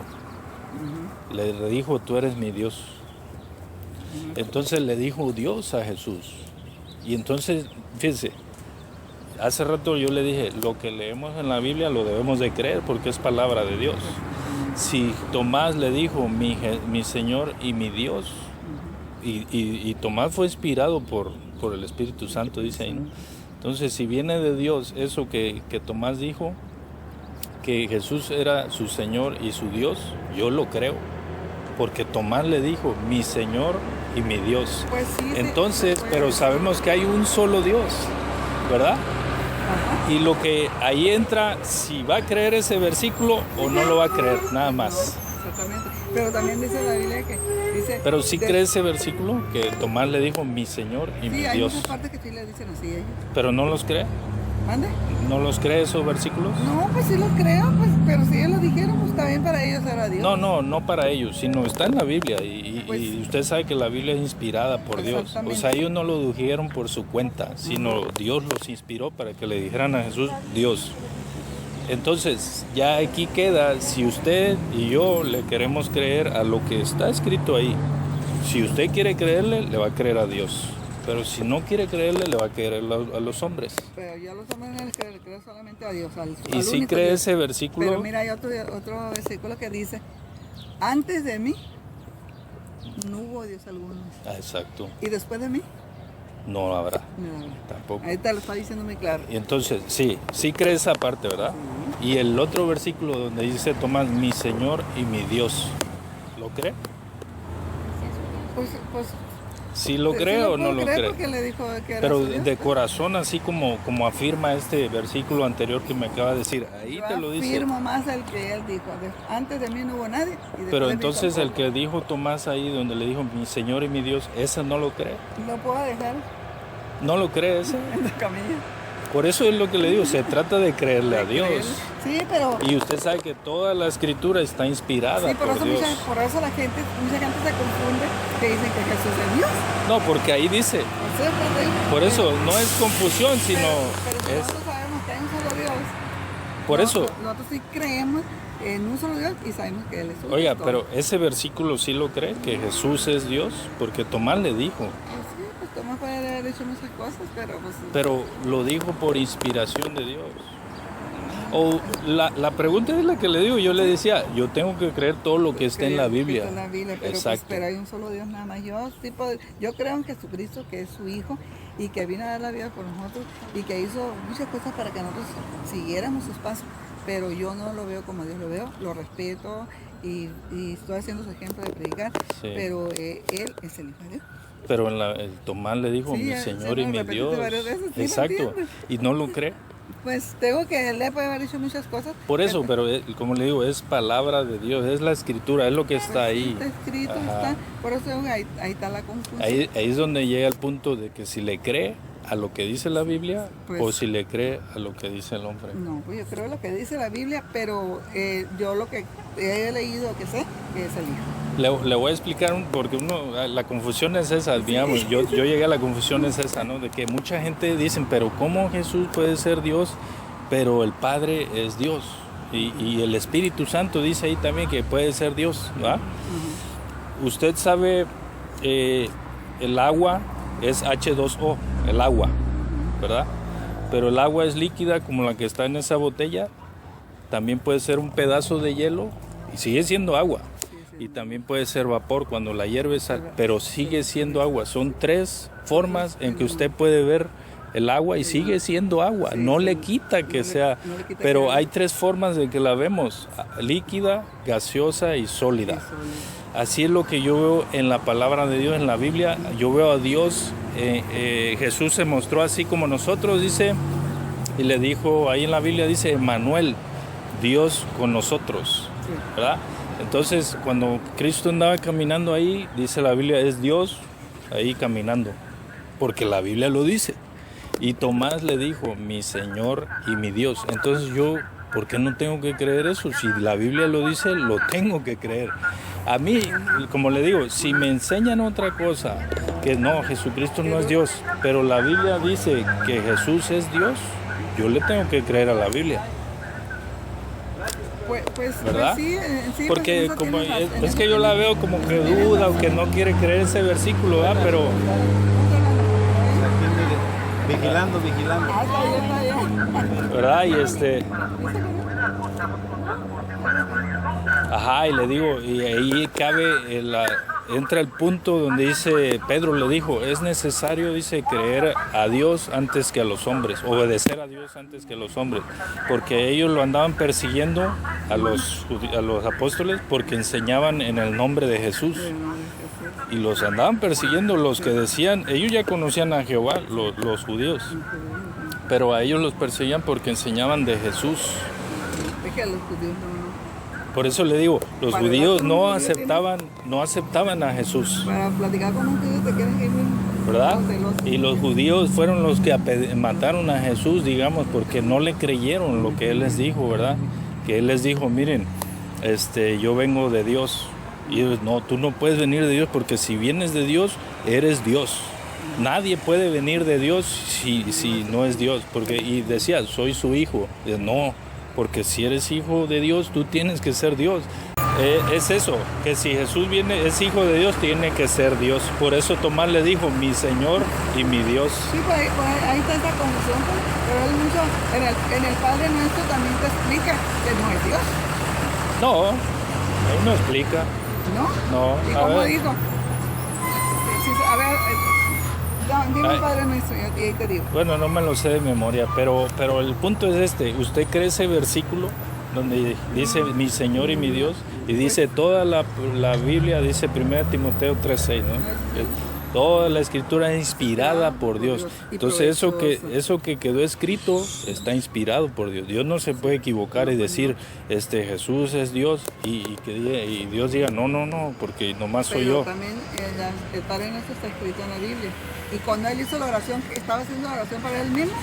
le dijo, tú eres mi Dios. Entonces le dijo Dios a Jesús. Y entonces, fíjense, hace rato yo le dije, lo que leemos en la Biblia lo debemos de creer porque es palabra de Dios. Si Tomás le dijo, mi Señor y mi Dios, y Tomás fue inspirado por el Espíritu Santo, dice ahí, ¿no? Entonces, si viene de Dios eso que Tomás dijo, que Jesús era su Señor y su Dios, yo lo creo. Porque Tomás le dijo, mi Señor y mi Dios. Pues sí, Entonces, sí, pero sabemos que hay un solo Dios, ¿verdad? Ajá. Y lo que ahí entra, si va a creer ese versículo o no lo va a creer, nada más. Exactamente. Pero también dice la Biblia que dice... Pero sí cree ese versículo que Tomás le dijo, mi Señor y mi Sí, hay Dios. muchas partes que sí le dicen así ellos. Pero no los cree. ¿Mande? ¿No los cree esos versículos? No, pues sí los creo, pues, pero si ellos lo dijeron, pues también para ellos era Dios. No para ellos, sino está en la Biblia Pues- y usted sabe que la Biblia es inspirada por Dios. O Exactamente. sea, ellos no lo dijeron por su cuenta, sino Dios los inspiró para que le dijeran a Jesús, Dios. Entonces, ya aquí queda, si usted y yo le queremos creer a lo que está escrito ahí, Si usted quiere creerle, le va a creer a Dios. Pero si no quiere creerle, le va a creer a los hombres. Pero yo a los hombres no les creo solamente a Dios. Y si cree Dios. ese versículo... Pero mira, hay otro versículo que dice, antes de mí no hubo Dios alguno. Exacto. Y después de mí No habrá. no habrá. Tampoco. Ahí te lo está diciendo muy claro. Y entonces, sí cree esa parte, ¿verdad? Y el otro versículo donde dice Tomás, mi Señor y mi Dios, ¿lo cree? Pues ¿Sí lo sí cree o no puedo lo creer cree? porque le dijo que era Pero su Dios. de corazón, así como afirma este versículo anterior que me acaba de decir, ahí Yo te lo dice. afirmo más el que él dijo. Antes de mí no hubo nadie. Y después Pero de mí entonces el tampoco. que dijo Tomás ahí, donde le dijo mi Señor y mi Dios, ¿ese no lo cree? Lo puedo dejar ¿No lo cree ese? en la camilla. Por eso es lo que le digo, se trata de creerle a Dios. Sí, pero... Y usted sabe que toda la escritura está inspirada Sí, por por eso, Dios. por eso mucha gente se confunde que dicen que Jesús es Dios. No, porque ahí dice, O sea, por eso no es confusión, sino pero si es nosotros sabemos que hay un solo Dios. por eso. Nosotros sí creemos en un solo Dios y sabemos que Él es un Oiga, Dios. pero ese versículo sí lo cree, que Jesús es Dios, porque Tomás le dijo, Pues sí, pues Tomás puede haber dicho muchas cosas, pero pues... pero lo dijo por inspiración de Dios. O la pregunta es la que le digo, yo le decía, yo tengo que creer todo lo que esté en la Biblia. Está en la Biblia, pero, pues, Exacto. pero hay un solo Dios nada más. Yo creo en Jesucristo, que es su Hijo, y que vino a dar la vida por nosotros, y que hizo muchas cosas para que nosotros siguiéramos sus pasos. Pero yo no lo veo como Dios lo veo, lo respeto, y estoy haciendo su ejemplo de predicar, Sí. pero Él es el Hijo de Dios. Pero el Tomás le dijo, Sí, mi ya, Señor sí, y lo mi repetiste Dios. varias veces, sí, lo Exacto. entiendo. Y no lo cree. Pues tengo que Él le puede haber dicho muchas cosas. Por eso, pero como le digo, es palabra de Dios, es la escritura, es lo que está ahí. Está escrito, Ajá. por eso digo que ahí está la confusión. Ahí es donde llega el punto de que si le cree a lo que dice la Biblia Pues- o si le cree a lo que dice el hombre. No, pues yo creo lo que dice la Biblia, pero yo lo que he leído que sé que es el Hijo. Le voy a explicar, porque la confusión es esa, digamos, yo llegué a la confusión es esa, ¿no? De que mucha gente dice, pero ¿cómo Jesús puede ser Dios, pero el Padre es Dios? Y el Espíritu Santo dice ahí también que puede ser Dios, ¿va? Usted sabe, el agua es H2O, el agua, ¿verdad? Pero el agua es líquida como la que está en esa botella, también puede ser un pedazo de hielo y sigue siendo agua. Y también puede ser vapor cuando la hierves, pero sigue siendo agua. Son tres formas en que usted puede ver el agua y sigue siendo agua. No le quita que sea, pero hay tres formas de que la vemos: líquida, gaseosa y sólida. Así es lo que yo veo en la palabra de Dios, en la Biblia. Yo veo a Dios, Jesús se mostró así como nosotros, dice, y le dijo, ahí en la Biblia dice, Emmanuel, Dios con nosotros, ¿verdad? Entonces, cuando Cristo andaba caminando ahí, dice la Biblia, es Dios ahí caminando, porque la Biblia lo dice. Y Tomás le dijo, mi Señor y mi Dios. Entonces yo, ¿por qué no tengo que creer eso? Si la Biblia lo dice, lo tengo que creer. A mí, como le digo, si me enseñan otra cosa, que no, Jesucristo no es Dios, pero la Biblia dice que Jesús es Dios, yo le tengo que creer a la Biblia. ¿Verdad? Sí, sí, porque pues, como tienes razón, es que yo la veo como que duda o que no quiere creer ese versículo, ¿verdad? Pero Vigilando. Ah, está bien. ¿verdad? Y ajá, y le digo, y ahí cabe entra el punto donde dice, Pedro le dijo, es necesario, dice, creer a Dios antes que a los hombres, obedecer a Dios antes que a los hombres, porque ellos lo andaban persiguiendo a los apóstoles porque enseñaban en el nombre de Jesús. Y los andaban persiguiendo los que decían, ellos ya conocían a Jehová, los judíos, pero a ellos los perseguían porque enseñaban de Jesús. Es que a los judíos no. Por eso le digo, los Para judíos hablar con un no aceptaban a Jesús, Para platicar con un judío te quieren que ir ¿verdad? celosos. Y los judíos fueron los que mataron a Jesús, digamos, porque no le creyeron lo que él les dijo, ¿verdad? Que él les dijo, miren, yo vengo de Dios. Y ellos, no, tú no puedes venir de Dios porque si vienes de Dios, eres Dios. Nadie puede venir de Dios si no es Dios. Y decía, soy su hijo. Y no, porque si eres hijo de Dios, tú tienes que ser Dios. Es eso, que si Jesús viene, es hijo de Dios, tiene que ser Dios. Por eso Tomás le dijo, mi Señor y mi Dios. Sí, ahí está esa confusión, pero él mucho, en el Padre Nuestro también te explica que no es Dios, No, ahí no explica. ¿no? No, ¿Y a cómo ver. dijo? A ver, dime Ay. el Padre Nuestro y ahí te digo. Bueno, no me lo sé de memoria, pero el punto es este. ¿Usted cree ese versículo donde dice mi Señor y mi Dios? Y dice toda la Biblia, dice 1 Timoteo 3:6, ¿no? Toda la escritura es inspirada por Dios. Y Entonces provechoso. eso que quedó escrito está inspirado por Dios. Dios no se puede equivocar y decir Jesús es Dios y Dios diga no, porque nomás soy Pero yo. también el Padre Nuestro está escrito en la Biblia. Y cuando él hizo la oración, estaba haciendo la oración para él mismo,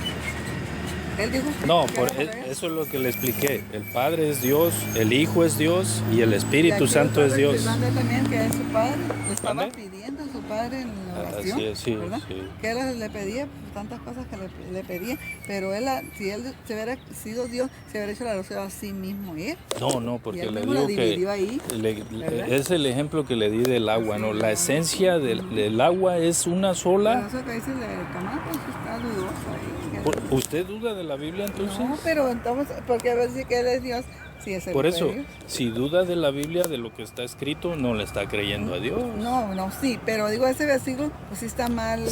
él dijo No, que era para él. eso es lo que le expliqué. El Padre es Dios, el Hijo es Dios y el Y Espíritu aquí Santo es estaba Dios. explicando también que es su padre, le estaba ¿Mande? pidiendo a su padre en la oración, Así es, sí, ¿verdad? sí. Que él le pedía tantas cosas que le pedía, pero si él se hubiera sido Dios, se hubiera hecho la oración a sí mismo él. No, Y porque él le mismo la digo dividió que ahí, ¿verdad? es el ejemplo que le di del agua, ¿no? La esencia del agua es una Pero sola. eso que dice el Tomás, pues está dudoso ahí. ¿Usted duda de la Biblia entonces? No, pero entonces, ¿por qué decir que él es Dios? Si es el Por Hijo eso, de Dios. si duda de la Biblia, de lo que está escrito, no le está creyendo a Dios. No, sí, pero digo ese versículo, pues sí está mal.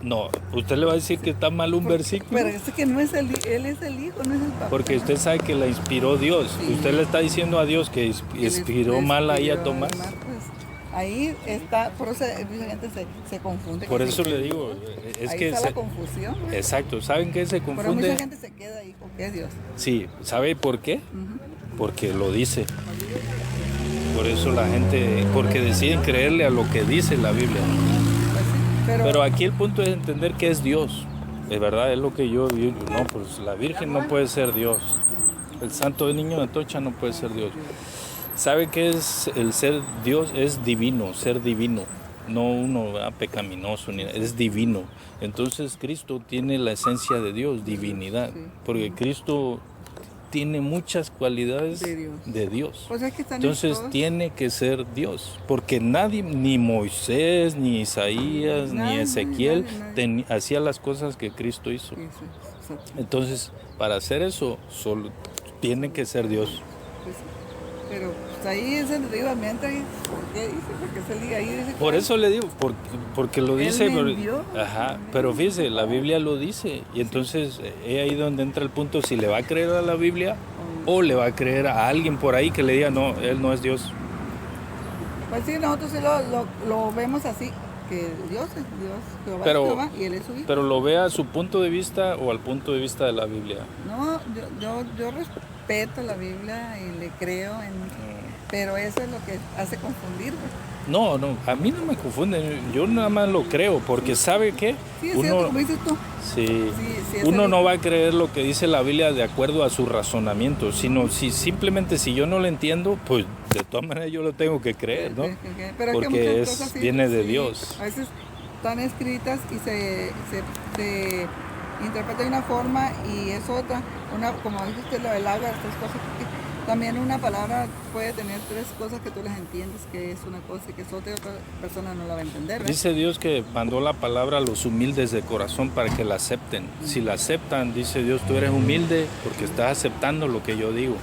No, usted le va a decir que está mal un versículo. Pero es que no es él es el Hijo, no es el Papá. Porque usted sabe que la inspiró Dios. Sí. Usted le está diciendo a Dios que inspiró mal ahí a Tomás. Ahí está, por eso mucha gente se confunde. Por que eso se- le digo, es ahí que está la confusión. exacto, ¿saben qué se Pero mucha confunde? gente se queda ahí con que es Dios. Sí, ¿sabe por qué? Ujú. Porque lo dice. Por eso la gente, porque deciden creerle a lo que dice la Biblia. Pues sí, Pero aquí el punto es entender que es Dios. Es verdad, es lo que yo digo. No, pues la Virgen no puede ser Dios. El Santo Niño de Atocha no puede ser Dios. ¿Sabe qué es el ser Dios? Es divino, ser divino. No uno pecaminoso, es divino. Entonces Cristo tiene la esencia de Dios, divinidad. Porque Cristo tiene muchas cualidades de Dios. Pues es que están Entonces todos- tiene que ser Dios, porque nadie, ni Moisés, ni Isaías, ni Nadie, Ezequiel, nadie. hacía las cosas que Cristo hizo. Sí, sí, exacto. Entonces, para hacer eso, solo tiene que ser Dios. Pues sí. Pero pues, ahí es el río ambiente ahí. ¿Por qué dice? Porque se liga ahí. Dice Por que- eso le digo, porque lo Él dice. me pero- envió. Ajá, pero fíjese, la Biblia lo dice. Y entonces es ahí donde entra el punto, si le va a creer a la Biblia o le va a creer a alguien por ahí que le diga, no, Él no es Dios. Pues sí, nosotros sí lo vemos así, que Dios es Dios, Jehová Pero- es Jehová y Él es su Hijo. Pero lo ve a su punto de vista o al punto de vista de la Biblia. No, yo respeto la Biblia y le creo, pero eso es lo que hace confundir. Pues. No, a mí no me confunden, yo nada más lo creo, porque ¿sabe qué? Sí, es cierto, como dices tú. Sí, Sí, es uno el- no va a creer lo que dice la Biblia de acuerdo a su razonamiento, sino simplemente si yo no lo entiendo, pues de todas maneras yo lo tengo que creer, ¿no? Pero Porque muchas cosas sí, viene de sí, Dios. A veces están escritas y se interpreta de una forma y es otra. Como dice usted, lo del agua, estas cosas. También una palabra puede tener tres cosas que tú las entiendes, que es una cosa y que es otra, y otra persona no la va a entender. ¿verdad? Dice Dios que mandó la palabra a los humildes de corazón para que la acepten. Si la aceptan, dice Dios, tú eres humilde porque estás aceptando lo que yo digo.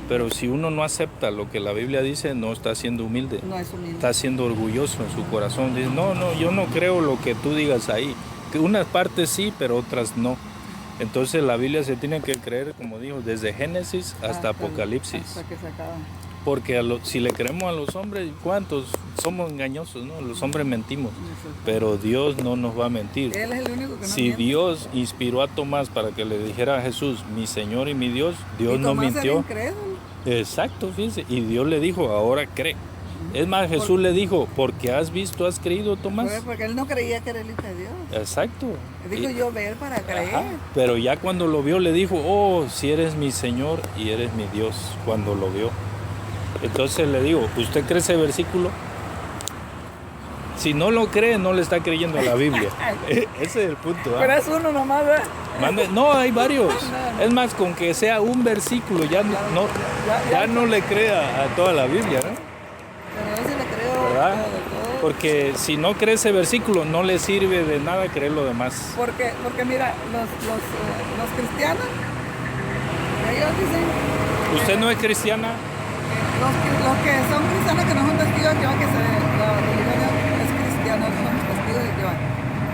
Pero si uno no acepta lo que la Biblia dice, no está siendo humilde. No es humilde. Está siendo orgulloso en su corazón. Dice, no, yo no creo lo que tú digas ahí. Que unas partes sí, pero otras no. Entonces la Biblia se tiene que creer, como dijo, desde Génesis hasta Apocalipsis. Hasta que se acaba. Porque si le creemos a los hombres, ¿cuántos? Somos engañosos, ¿no? Los hombres mentimos. Pero Dios no nos va a mentir. Él es el único que no Si miente. Dios inspiró a Tomás para que le dijera a Jesús, mi Señor y mi Dios, Dios Y no Tomás era mintió. incrédulo. Exacto, fíjense. Y Dios le dijo, ahora cree. Es más, Jesús le dijo, porque has visto, has creído, Tomás. Porque él no creía que era el Hijo de Dios. Exacto. Él dijo Y- yo ver para creer. Ajá. Pero ya cuando lo vio le dijo, oh, si eres mi Señor y eres mi Dios, cuando lo vio. Entonces le digo, ¿usted cree ese versículo? Si no lo cree, no le está creyendo a la Biblia. Ese es el punto. Pero es uno nomás, ¿verdad? No, hay varios. Es más, con que sea un versículo, ya no le crea a toda la Biblia, ¿no? Pero yo sí le creo ¿Verdad? todo. Porque si no cree ese versículo, no le sirve de nada creer lo demás. Porque mira, los cristianos, ellos dicen... ¿Usted no es cristiana? Los que son cristianos que no son testigos de Jehová, la religión es cristiana, no somos testigos de Jehová.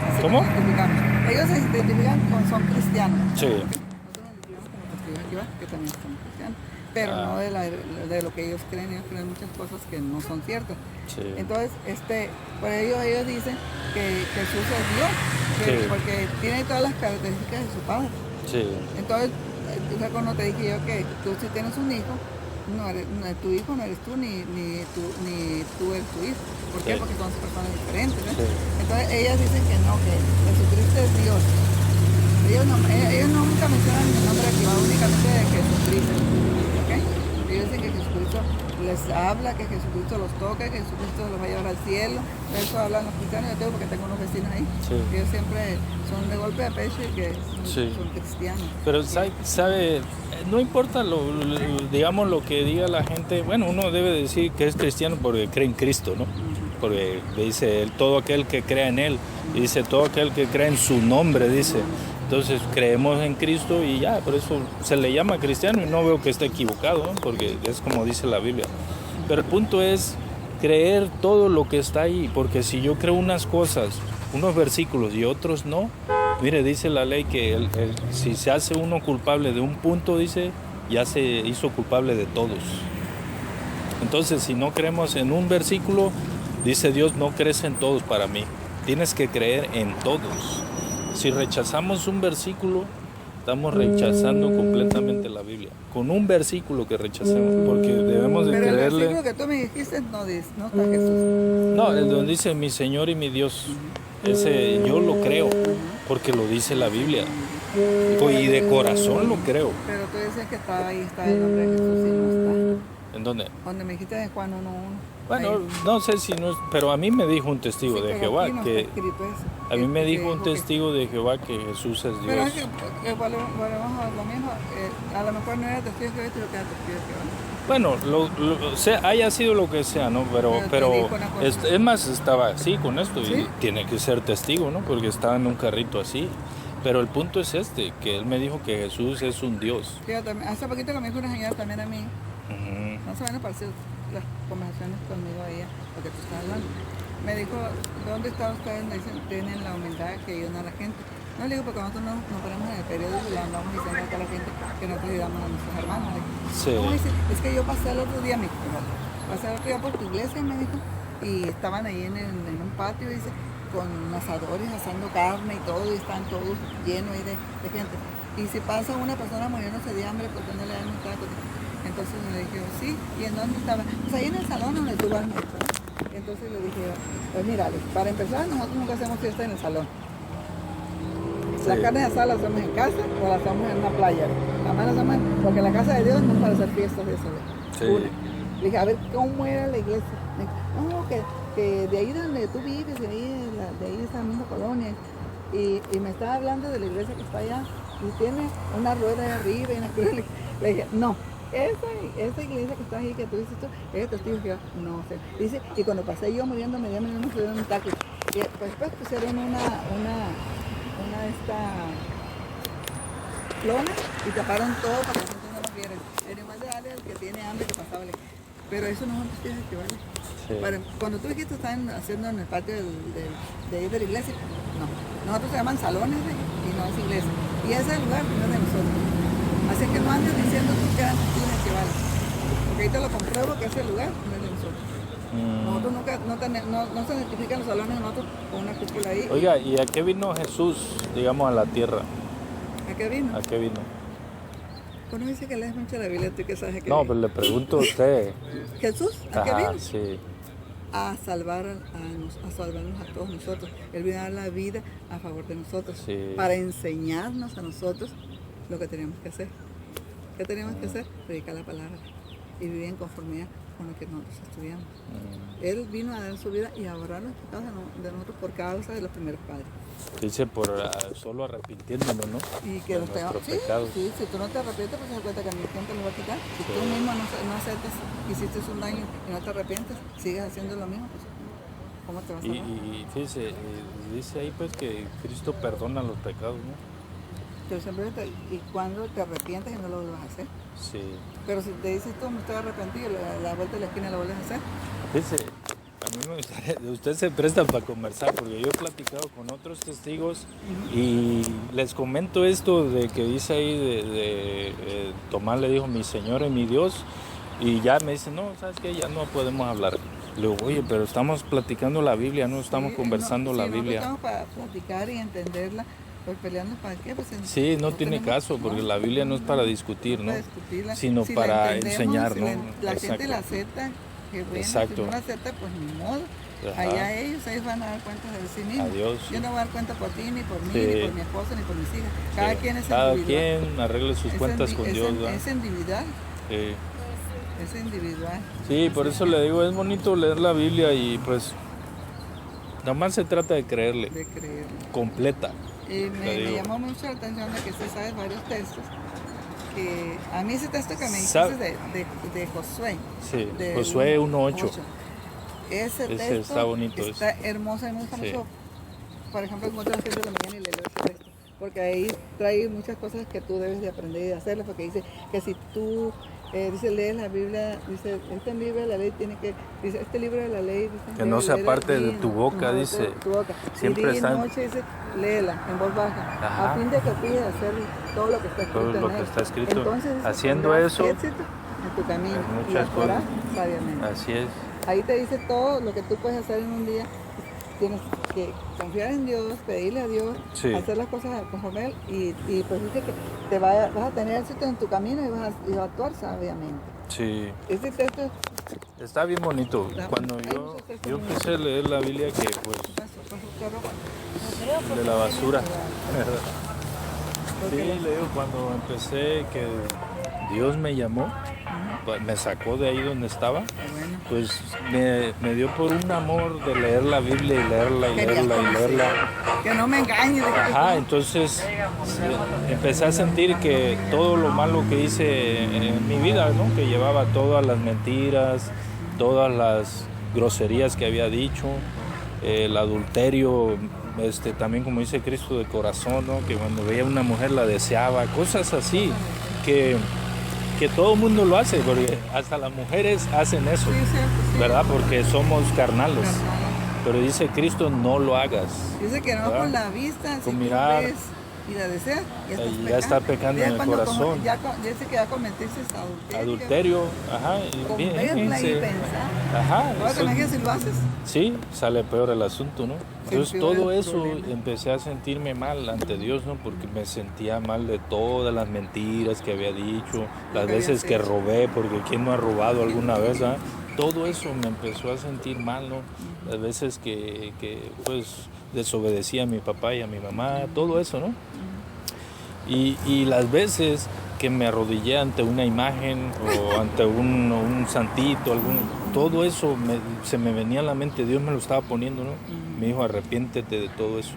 Así ¿Cómo? nos identificamos. Ellos se identifican son cristianos. Sí. Nosotros nos identificamos como testigos de Jehová, que también somos cristianos. Pero no de lo que ellos creen muchas cosas que no son ciertas. Sí. Entonces, por ellos dicen que Jesús es Dios, Sí. porque tiene todas las características de su padre. Sí. Entonces, cuando te dije yo que tú si tienes un hijo, tu hijo no eres tú, ni tú eres tu hijo. ¿Por qué? Sí. Porque son personas diferentes, ¿no? Sí. Entonces ellas dicen que no, que Jesucristo es Dios. Ellos nunca mencionan el nombre de Jehová, únicamente de Jesucristo. ¿Okay? Ellos dicen que Jesucristo les habla, que Jesucristo los toca, que Jesucristo los va a llevar al cielo. De eso hablan los cristianos. Yo tengo porque tengo unos vecinos ahí. Sí. Que ellos siempre son de golpe de pecho y que Sí. son cristianos. Pero sabe, no importa digamos lo que diga la gente, bueno, uno debe decir que es cristiano porque cree en Cristo, ¿no? Porque dice todo aquel que crea en Él, y dice todo aquel que cree en su nombre, dice. Entonces creemos en Cristo y ya, por eso se le llama cristiano y no veo que esté equivocado, ¿no? Porque es como dice la Biblia. Pero el punto es creer todo lo que está ahí, porque si yo creo unas cosas, unos versículos y otros no, mire, dice la ley que si se hace uno culpable de un punto, dice, ya se hizo culpable de todos. Entonces, si no creemos en un versículo, dice Dios, no crees en todos para mí. Tienes que creer en todos. Si rechazamos un versículo, estamos rechazando completamente la Biblia. Con un versículo que rechacemos, porque debemos de Pero el creerle. versículo que tú me dijiste no está Jesús. No, el donde dice mi Señor y mi Dios. Ese yo lo creo, porque lo dice la Biblia. Y de corazón lo creo. Pero tú dices que está ahí, está el nombre de Jesús y no está. ¿En dónde? Donde me dijiste de Juan 1:1. Bueno, Ahí. no sé si no es, pero a mí me dijo un testigo Sí, de pero Jehová aquí no que está escrito eso. a mí me Que dijo un dijo que- testigo de Jehová que Jesús es Pero Dios. es que volvemos a lo mismo. A lo mejor no era testigo de Jehová, pero que era testigo de Jehová. Bueno, haya sido lo que sea, ¿no? Pero Pero te dijo una cosa. es más, estaba así con esto y ¿Sí? tiene que ser testigo, ¿no? Porque estaba en un carrito así. Pero el punto es que él me dijo que Jesús es un Dios. Fíjate, hace poquito que me dijo una señora también a mí, Ujú. más o menos pareció las conversaciones conmigo a ella, lo que tú estás hablando. Me dijo, ¿dónde están ustedes? Me dicen, tienen la humildad que ayudan a la gente. No le digo porque nosotros nos ponemos en el periodo y le andamos diciendo a la gente que nosotros ayudamos a nuestros hermanos. Le digo, Sí. ¿cómo dice? Es que yo pasé el otro día, pasé el otro día por tu iglesia, me dijo, y estaban ahí en un patio, dice, con asadores asando carne y todo, y están todos llenos ahí de gente. Y si pasa una persona muriéndose de hambre, ¿por qué no le dan un taco? Entonces le dije, sí, ¿y en dónde estaba? Pues ahí en el salón donde tú vas, maestro. Entonces le dije, pues mira, para empezar, nosotros nunca hacemos fiesta en el salón. La carne asada la hacemos en casa o la hacemos en una playa. Además la hacemos porque la casa de Dios no es para hacer fiestas de eso. Sí. Le dije, a ver, ¿cómo era la iglesia? Me dijo, no, que de ahí donde tú vives, de ahí de esa misma colonia. Y me estaba hablando de la iglesia que está allá y tiene una rueda de arriba y una cruz. Le dije, no, esa iglesia que está ahí, que tú dices tú, es testigo de Jehová. No sé. Dice, y cuando pasé yo muriéndome, ya me dieron un taco. Y después pusieron una de estas lonas y taparon todo para que la gente no lo viera. Era más de darle al que tiene hambre que pasaba. Pero eso no son testigos de Jehová. Sí. Cuando tú dijiste estaban haciendo en el patio de ahí de la iglesia, no. Nosotros se llaman salones y no es iglesia. Y ese lugar no es de nosotros. Así que no andes diciendo tú que eran testigos de Jehová. Porque ahí te lo compruebo que ese lugar no es de nosotros. Nosotros nunca, no se identifican los salones de nosotros con una cúpula ahí. Oiga, ¿y a qué vino Jesús, digamos, a la tierra? ¿A qué vino? ¿A qué vino? Pues no dice que lees mucho la Biblia, tú que sabes a qué No, vino. pero le pregunto a usted. Jesús, ¿a qué Ajá, vino? sí. A salvarnos a todos nosotros. Él vino a dar la vida a favor de nosotros, Sí. para enseñarnos a nosotros lo que tenemos que hacer. ¿Qué tenemos que hacer? Predicar la palabra y vivir en conformidad con el que nosotros estudiamos. Él vino a dar su vida y a borrar los pecados de nosotros por causa de los primeros padres. Dice por solo arrepintiéndonos, ¿no? Y que De los nuestros sí, pecados. sí, si tú no te arrepientes, pues se da cuenta que ¿quién te lo va a quitar? Si tú mismo no aceptas, hiciste un daño y no te arrepientes, sigues haciendo lo mismo, pues ¿cómo te vas a amar? Y fíjese, dice ahí pues que Cristo perdona los pecados, ¿no? Pero siempre y cuando te arrepientes y no lo vuelvas a hacer. Sí. Pero si te dices tú, me estoy arrepentido, la vuelta de la esquina la vuelves a hacer. Fíjese, a mí me gustaría, usted se presta para conversar porque yo he platicado con otros testigos y les comento esto de que dice ahí Tomás le dijo mi Señor y mi Dios y ya me dice, no, ¿sabes qué? Ya no podemos hablar. Le digo, oye, pero estamos platicando la Biblia, no estamos conversando la Biblia. Estamos para platicar y entenderla. Pues peleando para qué, pues sí, no tiene caso, porque la Biblia no es para discutir, ¿no? Para discutirla, sino si para enseñar, si ¿no? la gente la acepta, qué bueno, Exacto. si no la acepta, pues ni modo. Ajá. Allá ellos van a dar cuenta de sí mismos. Adiós. Yo no voy a dar cuenta por ti, ni por mí, Sí. ni por mi esposa, ni por mis hijas. Cada quien es Cada individual. quien arregle sus cuentas con Dios, ¿verdad? Es individual, Sí. es individual. Sí, por eso le digo, es bonito leer la Biblia y pues nada más se trata de creerle, De creer. completa. Y me llamó mucho la atención de que usted sabe varios textos. Que a mí ese texto que me dijiste de Josué. Sí, de Josué 1:8. Ese texto está bonito. está hermoso. A mí me gusta mucho, por ejemplo, encuentro a las 7 de la mañana y le leo ese texto. Porque ahí trae muchas cosas que tú debes de aprender y de hacerlas. Porque dice que si tú lees la Biblia, dice, este libro de la ley dice, este libro de la ley, dice, Que no se aparte de tu boca, dice. De tu boca. Siempre y día está y noche, dice, léela en voz baja, Ajá. a fin de que puedas hacer todo lo que está escrito. Todo lo en que él. está escrito. Entonces, dice, Haciendo tendrás eso, éxito en tu camino en y muchas actuarás cosas. sabiamente. Así es. Ahí te dice todo lo que tú puedes hacer en un día. Tienes que confiar en Dios, pedirle a Dios, Sí. hacer las cosas conforme Él y pues dice que vas a tener éxito en tu camino y vas a actuar sabiamente. Sí. Ese texto Está bien bonito. Está- Cuando hay yo muchos textos muy empecé a leer la Biblia, que pues con su carro, de la basura. Sí, porque le digo, cuando empecé que Dios me llamó, pues, me sacó de ahí donde estaba, bueno, pues me dio por un amor de leer la Biblia y leerla y quería leerla y conocer. leerla. Que no me engañes. Ajá, entonces empecé a sentir que todo lo malo que hice en mi vida, ¿no? Que llevaba todas las mentiras, todas las groserías que había dicho, el adulterio, también como dice Cristo de corazón, ¿no? Que cuando veía a una mujer la deseaba, cosas así que todo el mundo lo hace, porque hasta las mujeres hacen eso, Sí, cierto, sí. ¿verdad? Porque somos carnales. Carnal. Pero dice Cristo, no lo hagas. Dice que no ¿verdad? con la vista, si Con tú mirar. ves y la deseas, Ya está pecando Ya en el cuando corazón. Dice que ya cometiste Adulterio, ajá, Con bien, verla y fíjense. pensar. Ajá, Ahora te eso- imaginas si lo haces. sí, sale peor el asunto, ¿no? Entonces empeora todo el eso problema. empecé a sentirme mal ante Dios, ¿no? Porque me sentía mal de todas las mentiras que había dicho, las que veces habías que hecho. robé, porque ¿quién no ha robado alguna vez? ¿Ah? Todo eso me empezó a sentir mal, ¿no? Las veces que pues desobedecía a mi papá y a mi mamá, todo eso, ¿no? Y las veces que me arrodillé ante una imagen o ante un santito, todo eso se me venía a la mente, Dios me lo estaba poniendo, ¿no? Me dijo, arrepiéntete de todo eso,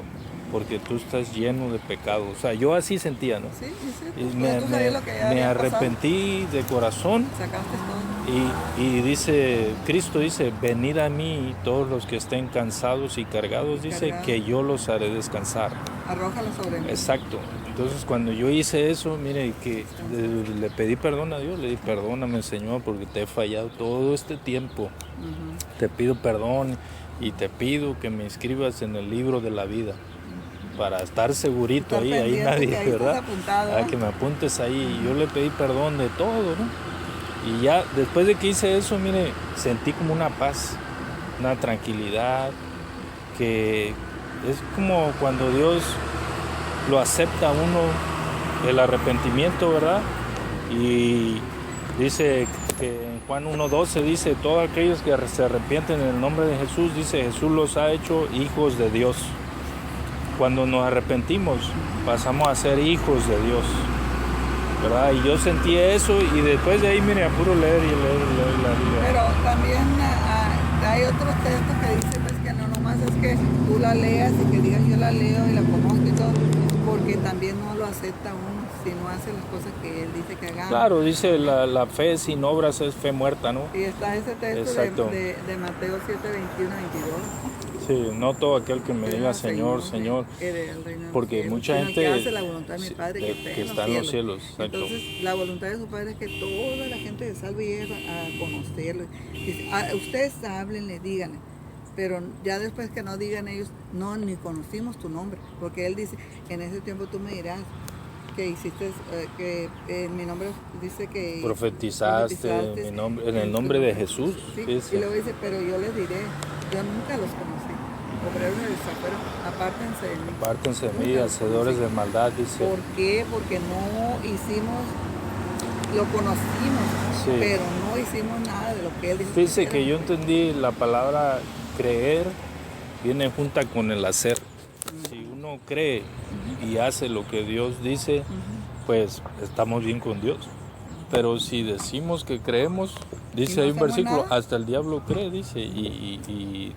porque tú estás lleno de pecado. O sea, yo así sentía, ¿no? Sí, sí. Y Pues me, tú sabías lo que ya me había pasado. arrepentí de corazón Sacaste todo. y dice, Cristo dice, venid a mí todos los que estén cansados y cargados, dice, Cargados. que yo los haré descansar. Arrójalo sobre mí. Exacto. Entonces cuando yo hice eso, mire que le pedí perdón a Dios, le dije, perdóname Señor porque te he fallado todo este tiempo. Ujú. Te pido perdón y te pido que me inscribas en el libro de la vida para estar segurito Estar ahí pendiente nadie, que ahí ¿verdad? estás apuntado, Ah, ¿eh? que me apuntes ahí. Y yo le pedí perdón de todo, ¿no? Y ya después de que hice eso, mire, sentí como una paz, una tranquilidad, que es como cuando Dios lo acepta a uno, el arrepentimiento, ¿verdad? Y dice que en Juan 1:12 dice, todos aquellos que se arrepienten en el nombre de Jesús, dice, Jesús los ha hecho hijos de Dios. Cuando nos arrepentimos, pasamos a ser hijos de Dios. ¿verdad? Y yo sentí eso y después de ahí, mire, a puro leer y leer la Biblia. Pero también hay otros textos que dicen pues, que no nomás es que tú la leas y que digas yo la leo y la conozco y todo, porque también no lo acepta uno si no hace las cosas que él dice que hagamos. Claro, dice la fe sin obras es fe muerta, ¿no? Y está ese texto de Mateo 7, 21, 22. Sí, no todo aquel que me diga Señor, Señor, porque mucha gente que hace la voluntad de mi Padre que está en los cielos. Exacto. Entonces, la voluntad de su Padre es que toda la gente se salve y llegue a conocerlo. Dice, ustedes háblenle, díganle, pero ya después que no digan ellos, no, ni conocimos tu nombre, porque Él dice, en ese tiempo tú me dirás que hiciste, que en mi nombre dice que profetizaste mi nombre, en el nombre de Jesús. Sí, Dice. y luego dice, pero yo les diré, yo nunca los conocí. Obreros del desafuero, apártense de mí. Apártense de mí, hacedores de maldad, dice. ¿Por qué? Porque no hicimos, lo conocimos, Sí. pero no hicimos nada de lo que Él dijo. Fíjese que yo entendí la palabra creer viene junta con el hacer. Si uno cree y hace lo que Dios dice, pues estamos bien con Dios. Pero si decimos que creemos, dice ahí un versículo, nada, hasta el diablo cree, dice, y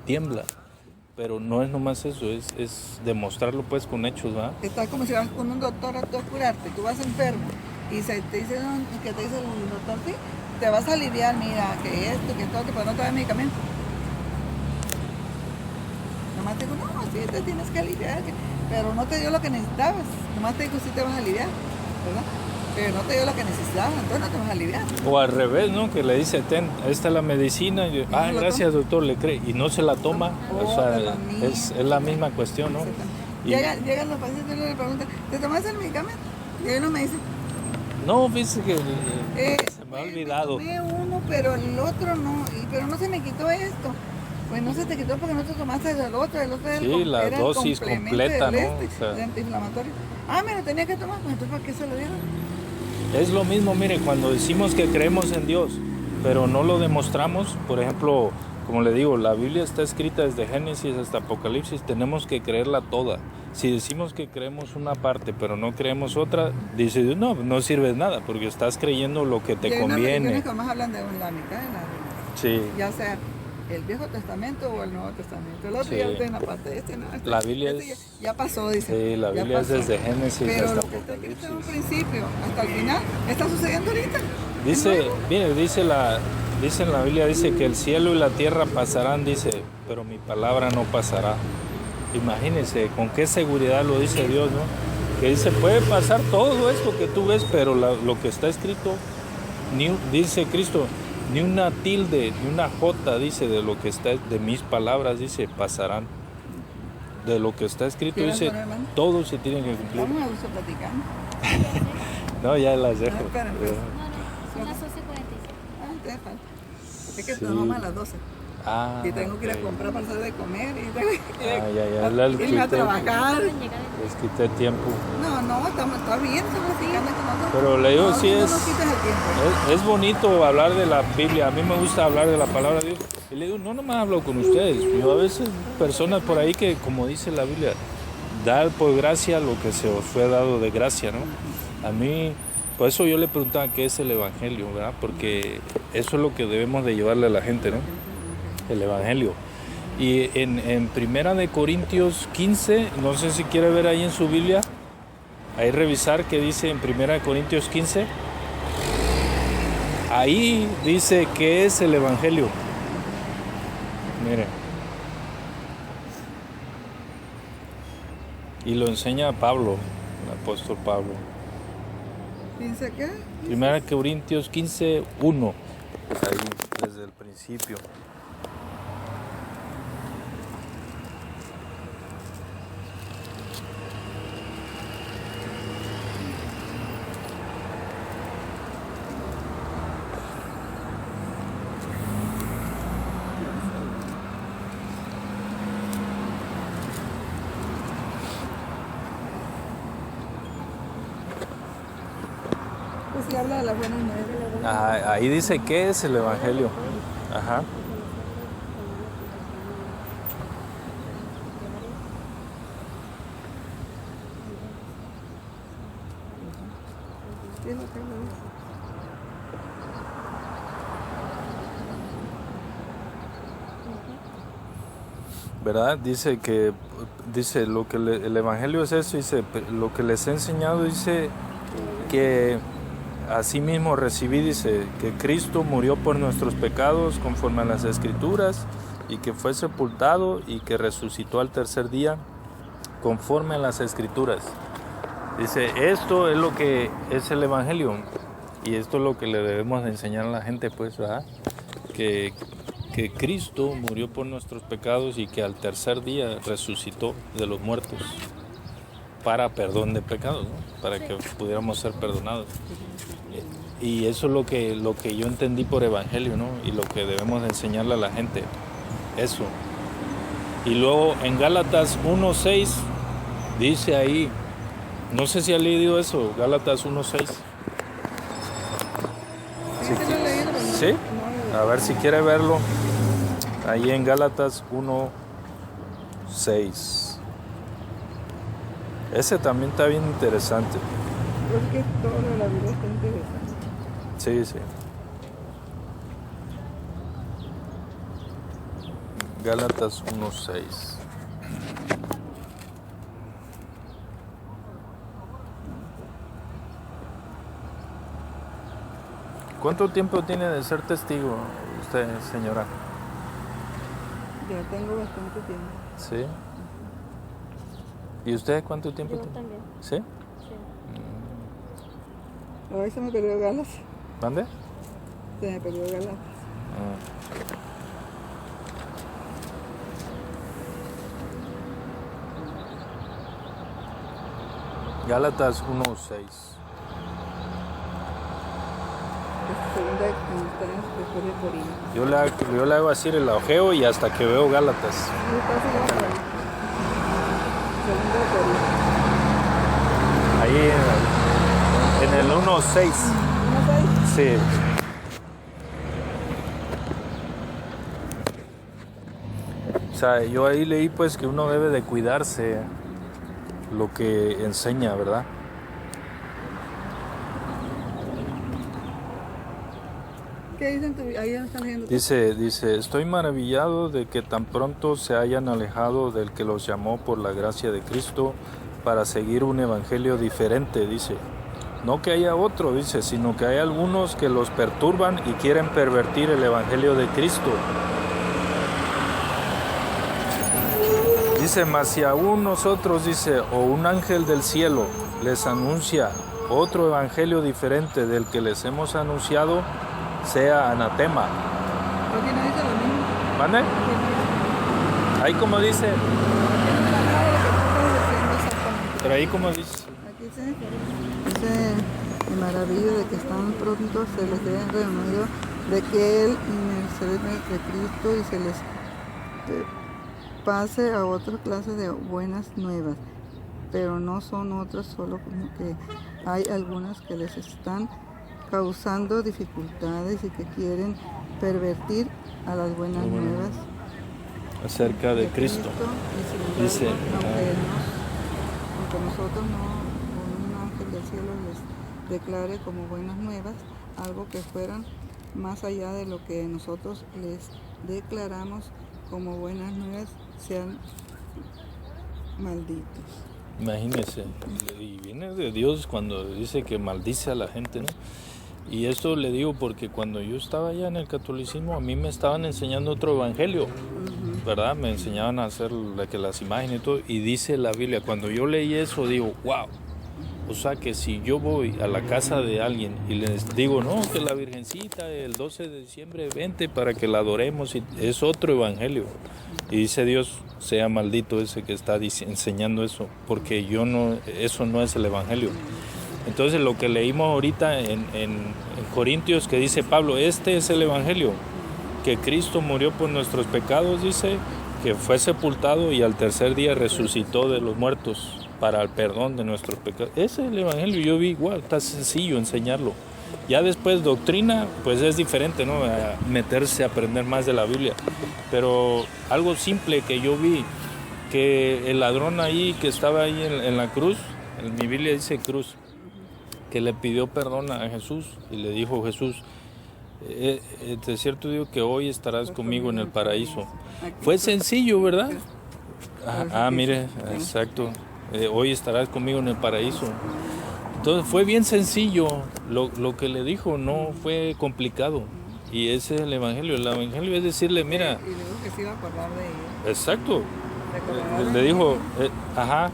tiembla. Pero no es nomás eso, es demostrarlo pues con hechos, ¿verdad? Está como si vas con un doctor a curarte, tú vas enfermo y te dice, que te dice el doctor, sí, te vas a aliviar, mira, que esto, que todo, pero no te da medicamento. Nomás te digo, no, sí, te tienes que aliviar, pero no te dio lo que necesitabas. Nomás te digo, sí te vas a aliviar, ¿verdad? Pero no te dio lo que necesitabas, entonces no te vas a aliviar. O al revés, ¿no? Que le dice, esta es la medicina, y, gracias doctor, le cree, y no se la toma, o sea, es la misma cuestión, ¿no? Llegan los pacientes y le preguntan, ¿te tomaste el medicamento? Y uno me dice, no, fíjese que se me ha olvidado. Me tomé uno, pero el otro no, pero no se me quitó esto. Pues no se te quitó porque no te tomaste el otro es sí, la dosis completa, ¿no? O sea, el antiinflamatorio. Me lo tenía que tomar, pues entonces ¿para qué se lo dieron? Es lo mismo, mire, cuando decimos que creemos en Dios, pero no lo demostramos, por ejemplo, como le digo, la Biblia está escrita desde Génesis hasta Apocalipsis, tenemos que creerla toda. Si decimos que creemos una parte, pero no creemos otra, dice Dios, no sirves nada, porque estás creyendo lo que te conviene. Hay más hablan de la mitad de la Biblia. Sí. Ya sea el Viejo Testamento o el Nuevo Testamento. El otro ya está en la parte no. La Biblia es... Ya pasó, dice. Sí, la Biblia es desde Génesis pero hasta lo que está Apocalipsis. escrito en un principio hasta el final está sucediendo ahorita. Dice, mire, dice en la Biblia, dice que el cielo y la tierra pasarán, dice, pero mi palabra no pasará. Imagínense con qué seguridad lo dice Dios, ¿no? Que dice, puede pasar todo esto que tú ves, pero lo que está escrito, dice Cristo, ni una tilde, ni una jota, dice, de lo que está, de mis palabras, dice, pasarán. De lo que está escrito, dice, todo se tiene que cumplir. ¿Cómo me gusta platicando? No, ya las dejo. Son las 12:46. Te falta. Es que te toman a las 12. Y tengo que ir a comprar para hacer de comer y tengo que irme a trabajar. Les quité tiempo. No, está bien, estamos platicando con nosotros. Pero le digo, sí no nos quites el tiempo. Es bonito hablar de la Biblia. A mí me gusta hablar de la palabra de Dios. Y le digo, no nomás hablo con ustedes. Yo a veces, personas por ahí que, como dice la Biblia, dar por gracia lo que se os fue dado de gracia, ¿no? A mí, por eso yo le preguntaba qué es el Evangelio, ¿verdad? Porque eso es lo que debemos de llevarle a la gente, ¿no? El Evangelio. Y en Primera de Corintios 15, no sé si quiere ver ahí en su Biblia, ahí revisar qué dice en Primera de Corintios 15. Ahí dice qué es el Evangelio. Mire. Y lo enseña Pablo, el apóstol Pablo. ¿Dice qué? Primera de Corintios 15, 1. Ahí, desde el principio. Pues sí habla de la buena nueva. Ahí dice qué es el Evangelio. Ajá. es lo que lo dice. ¿Verdad? Dice lo que el Evangelio es eso, dice, lo que les he enseñado, dice que así mismo recibí, dice, que Cristo murió por nuestros pecados conforme a las Escrituras y que fue sepultado y que resucitó al tercer día conforme a las Escrituras. Dice, esto es lo que es el Evangelio y esto es lo que le debemos de enseñar a la gente, pues, ¿verdad? Que Cristo murió por nuestros pecados y que al tercer día resucitó de los muertos para perdón de pecados, ¿no? Para que pudiéramos ser perdonados. Y eso es lo que yo entendí por evangelio, ¿no? Y lo que debemos de enseñarle a la gente, eso. Y luego en Gálatas 1:6 dice ahí, no sé si ha leído eso, Gálatas 1:6. Sí, sí lo he leído, pero no- ¿Sí? no- A ver si quiere verlo. Ahí en Gálatas 1:6. Ese también está bien interesante. Creo que todo lo de la vida está interesante. Sí, sí. Gálatas 1:6. ¿Cuánto tiempo tiene de ser testigo usted, señora? Ya tengo bastante tiempo. Sí. ¿Y usted cuánto tiempo Yo tiene? también. ¿Sí? Sí. Hoy se me perdió Galas. ¿Mande? Se me perdió Galas. Gálatas 1:6. Segunda está después de Corinto. Yo le hago así el ojeo y hasta que veo Gálatas. Sí, casi ya por ahí. Segunda de Corinto. Ahí en el 1:6. ¿No sabes? Sí. O sea, yo ahí leí pues que uno debe de cuidarse lo que enseña, ¿verdad? ¿Qué dicen tu ahí ya están leyendo? Dice, estoy maravillado de que tan pronto se hayan alejado del que los llamó por la gracia de Cristo para seguir un evangelio diferente, dice. No que haya otro, dice, sino que hay algunos que los perturban y quieren pervertir el evangelio de Cristo. Dice, mas si aún nosotros, dice, o un ángel del cielo les anuncia otro evangelio diferente del que les hemos anunciado, sea anatema. Aquí no dice lo mismo. ¿Vale? Aquí no dice. Ahí como dice, Aquí no está nada de lo que tú estás diciendo exactamente. pero ahí como dice, Aquí dice, me maravillo de que tan pronto se les dé reunido de que Él intercede de Cristo y se les pase a otra clase de buenas nuevas, pero no son otras, solo como que hay algunas que les están causando dificultades y que quieren pervertir a las buenas nuevas acerca de Cristo. Y sin Dice, embargo, aunque nosotros no, un ángel del cielo les declare como buenas nuevas, algo que fueran más allá de lo que nosotros les declaramos como buenas nuevas, sean malditos. Imagínese, y viene de Dios cuando dice que maldice a la gente, ¿no? Y esto le digo porque cuando yo estaba allá en el catolicismo, a mí me estaban enseñando otro evangelio, ¿verdad? Me enseñaban a hacer las imágenes y todo, y dice la Biblia, cuando yo leí eso, digo, wow, o sea que si yo voy a la casa de alguien y les digo, no, que la Virgencita el 12 de diciembre vente para que la adoremos, y es otro evangelio, y dice Dios, sea maldito ese que está enseñando eso, porque eso no es el evangelio. Entonces lo que leímos ahorita en Corintios, que dice Pablo, este es el evangelio, que Cristo murió por nuestros pecados, dice, que fue sepultado y al tercer día resucitó de los muertos para el perdón de nuestros pecados. Ese es el evangelio. Yo vi, wow, está sencillo enseñarlo. Ya después doctrina, pues es diferente, ¿no? A meterse a aprender más de la Biblia. Pero algo simple que yo vi, que el ladrón ahí que estaba ahí en la cruz, en mi Biblia dice cruz, que le pidió perdón a Jesús y le dijo Jesús, de cierto digo que hoy estarás conmigo en el paraíso. Fue sencillo, ¿verdad? Mire, exacto. Hoy estarás conmigo en el paraíso. Entonces fue bien sencillo lo que le dijo, no fue complicado. Y ese es el Evangelio. El Evangelio es decirle, mira. Y le dijo que se iba a acordar de ella. Exacto. Le dijo,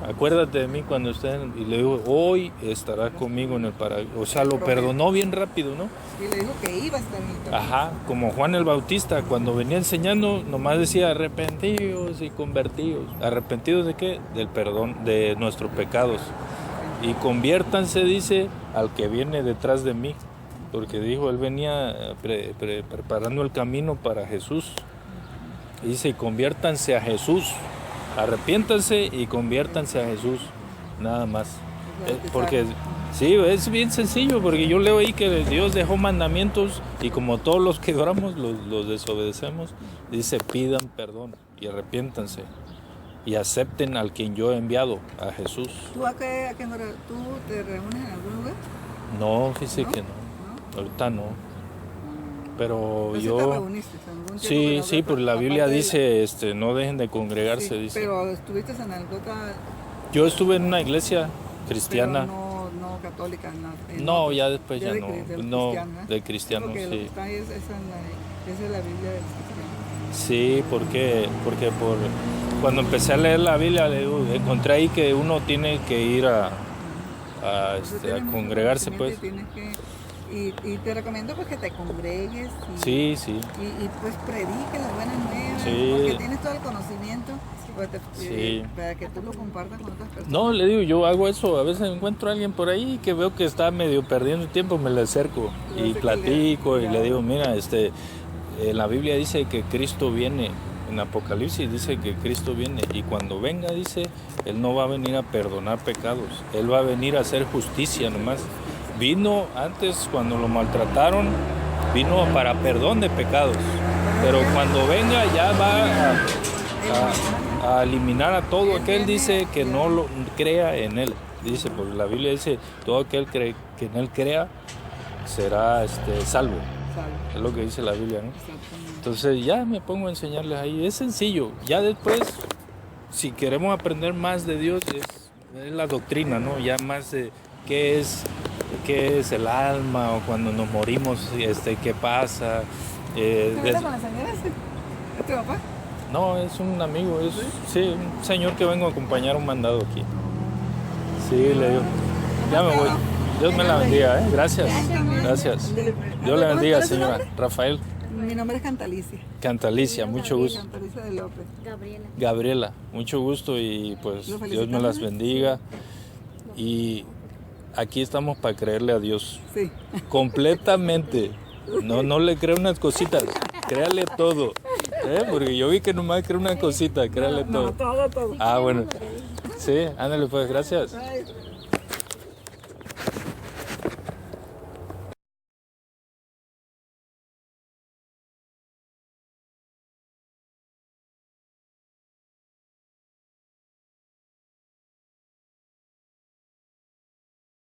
acuérdate de mí cuando estén. Y le dijo, hoy estarás conmigo en el paraíso. O sea, lo perdonó bien rápido, ¿no? Y le dijo que iba a estar en el paraíso. Como Juan el Bautista, cuando venía enseñando, nomás decía arrepentidos y convertidos. ¿Arrepentidos de qué? Del perdón de nuestros pecados. Y conviértanse, dice, al que viene detrás de mí. Porque dijo, él venía preparando el camino para Jesús. Y dice, conviértanse a Jesús. Arrepiéntanse y conviértanse a Jesús. Nada más. Porque sí, es bien sencillo, porque yo leo ahí que Dios dejó mandamientos y como todos los quebramos, los desobedecemos, dice, pidan perdón y arrepiéntanse y acepten al quien yo he enviado, a Jesús. ¿Tú tú te reúnes en algún lugar? No, fíjese que no. Ahorita no. Pero Entonces yo... te reuniste en algún tiempo, Sí, porque la Biblia dice, no dejen de congregarse, sí, dice. Pero estuviste en alguna... Yo estuve en una iglesia cristiana. Pero no católica. No, ya después ya no. De cristiano, cristiano, porque sí. Lo que está ahí esa es la Biblia de los cristianos. Sí, porque cuando empecé a leer la Biblia, encontré ahí que uno tiene que ir a congregarse, pues. Y te recomiendo pues que te congregues Sí. y pues prediques las buenas nuevas, Sí. porque tienes todo el conocimiento pues, Sí. para que tú lo compartas con otras personas. No, le digo, yo hago eso. A veces encuentro a alguien por ahí que veo que está medio perdiendo tiempo, me le acerco y platico y le digo, mira, en la Biblia dice que Cristo viene. En Apocalipsis dice que Cristo viene y cuando venga, dice, Él no va a venir a perdonar pecados, Él va a venir a hacer justicia nomás. Vino antes cuando lo maltrataron, vino para perdón de pecados, pero cuando venga ya va a eliminar a todo aquel, dice, que no lo crea en Él. Dice, porque la Biblia dice, todo aquel que en Él crea será salvo. Es lo que dice la Biblia, ¿no? Entonces ya me pongo a enseñarles ahí, es sencillo. Ya después, si queremos aprender más de Dios, es la doctrina, ¿no? Ya más de qué es el alma, o cuando nos morimos, qué pasa. ¿Te metes con la señora? ¿Es tu papá? No, es un amigo, sí, un señor que vengo a acompañar un mandado aquí. Sí, le digo, ya me voy. Dios me la bendiga, ¿eh? Gracias. Dios le bendiga, señora. Rafael. Mi nombre es Cantalicia. Cantalicia, mucho gusto. Cantalicia de López. Gabriela, mucho gusto y pues Dios me las bendiga. Y aquí estamos para creerle a Dios. Sí. Completamente. No le creo unas cositas, créale todo. Porque yo vi que nomás creo una cosita, créale todo. Todo. Bueno. Sí, ándale pues, gracias. Ay.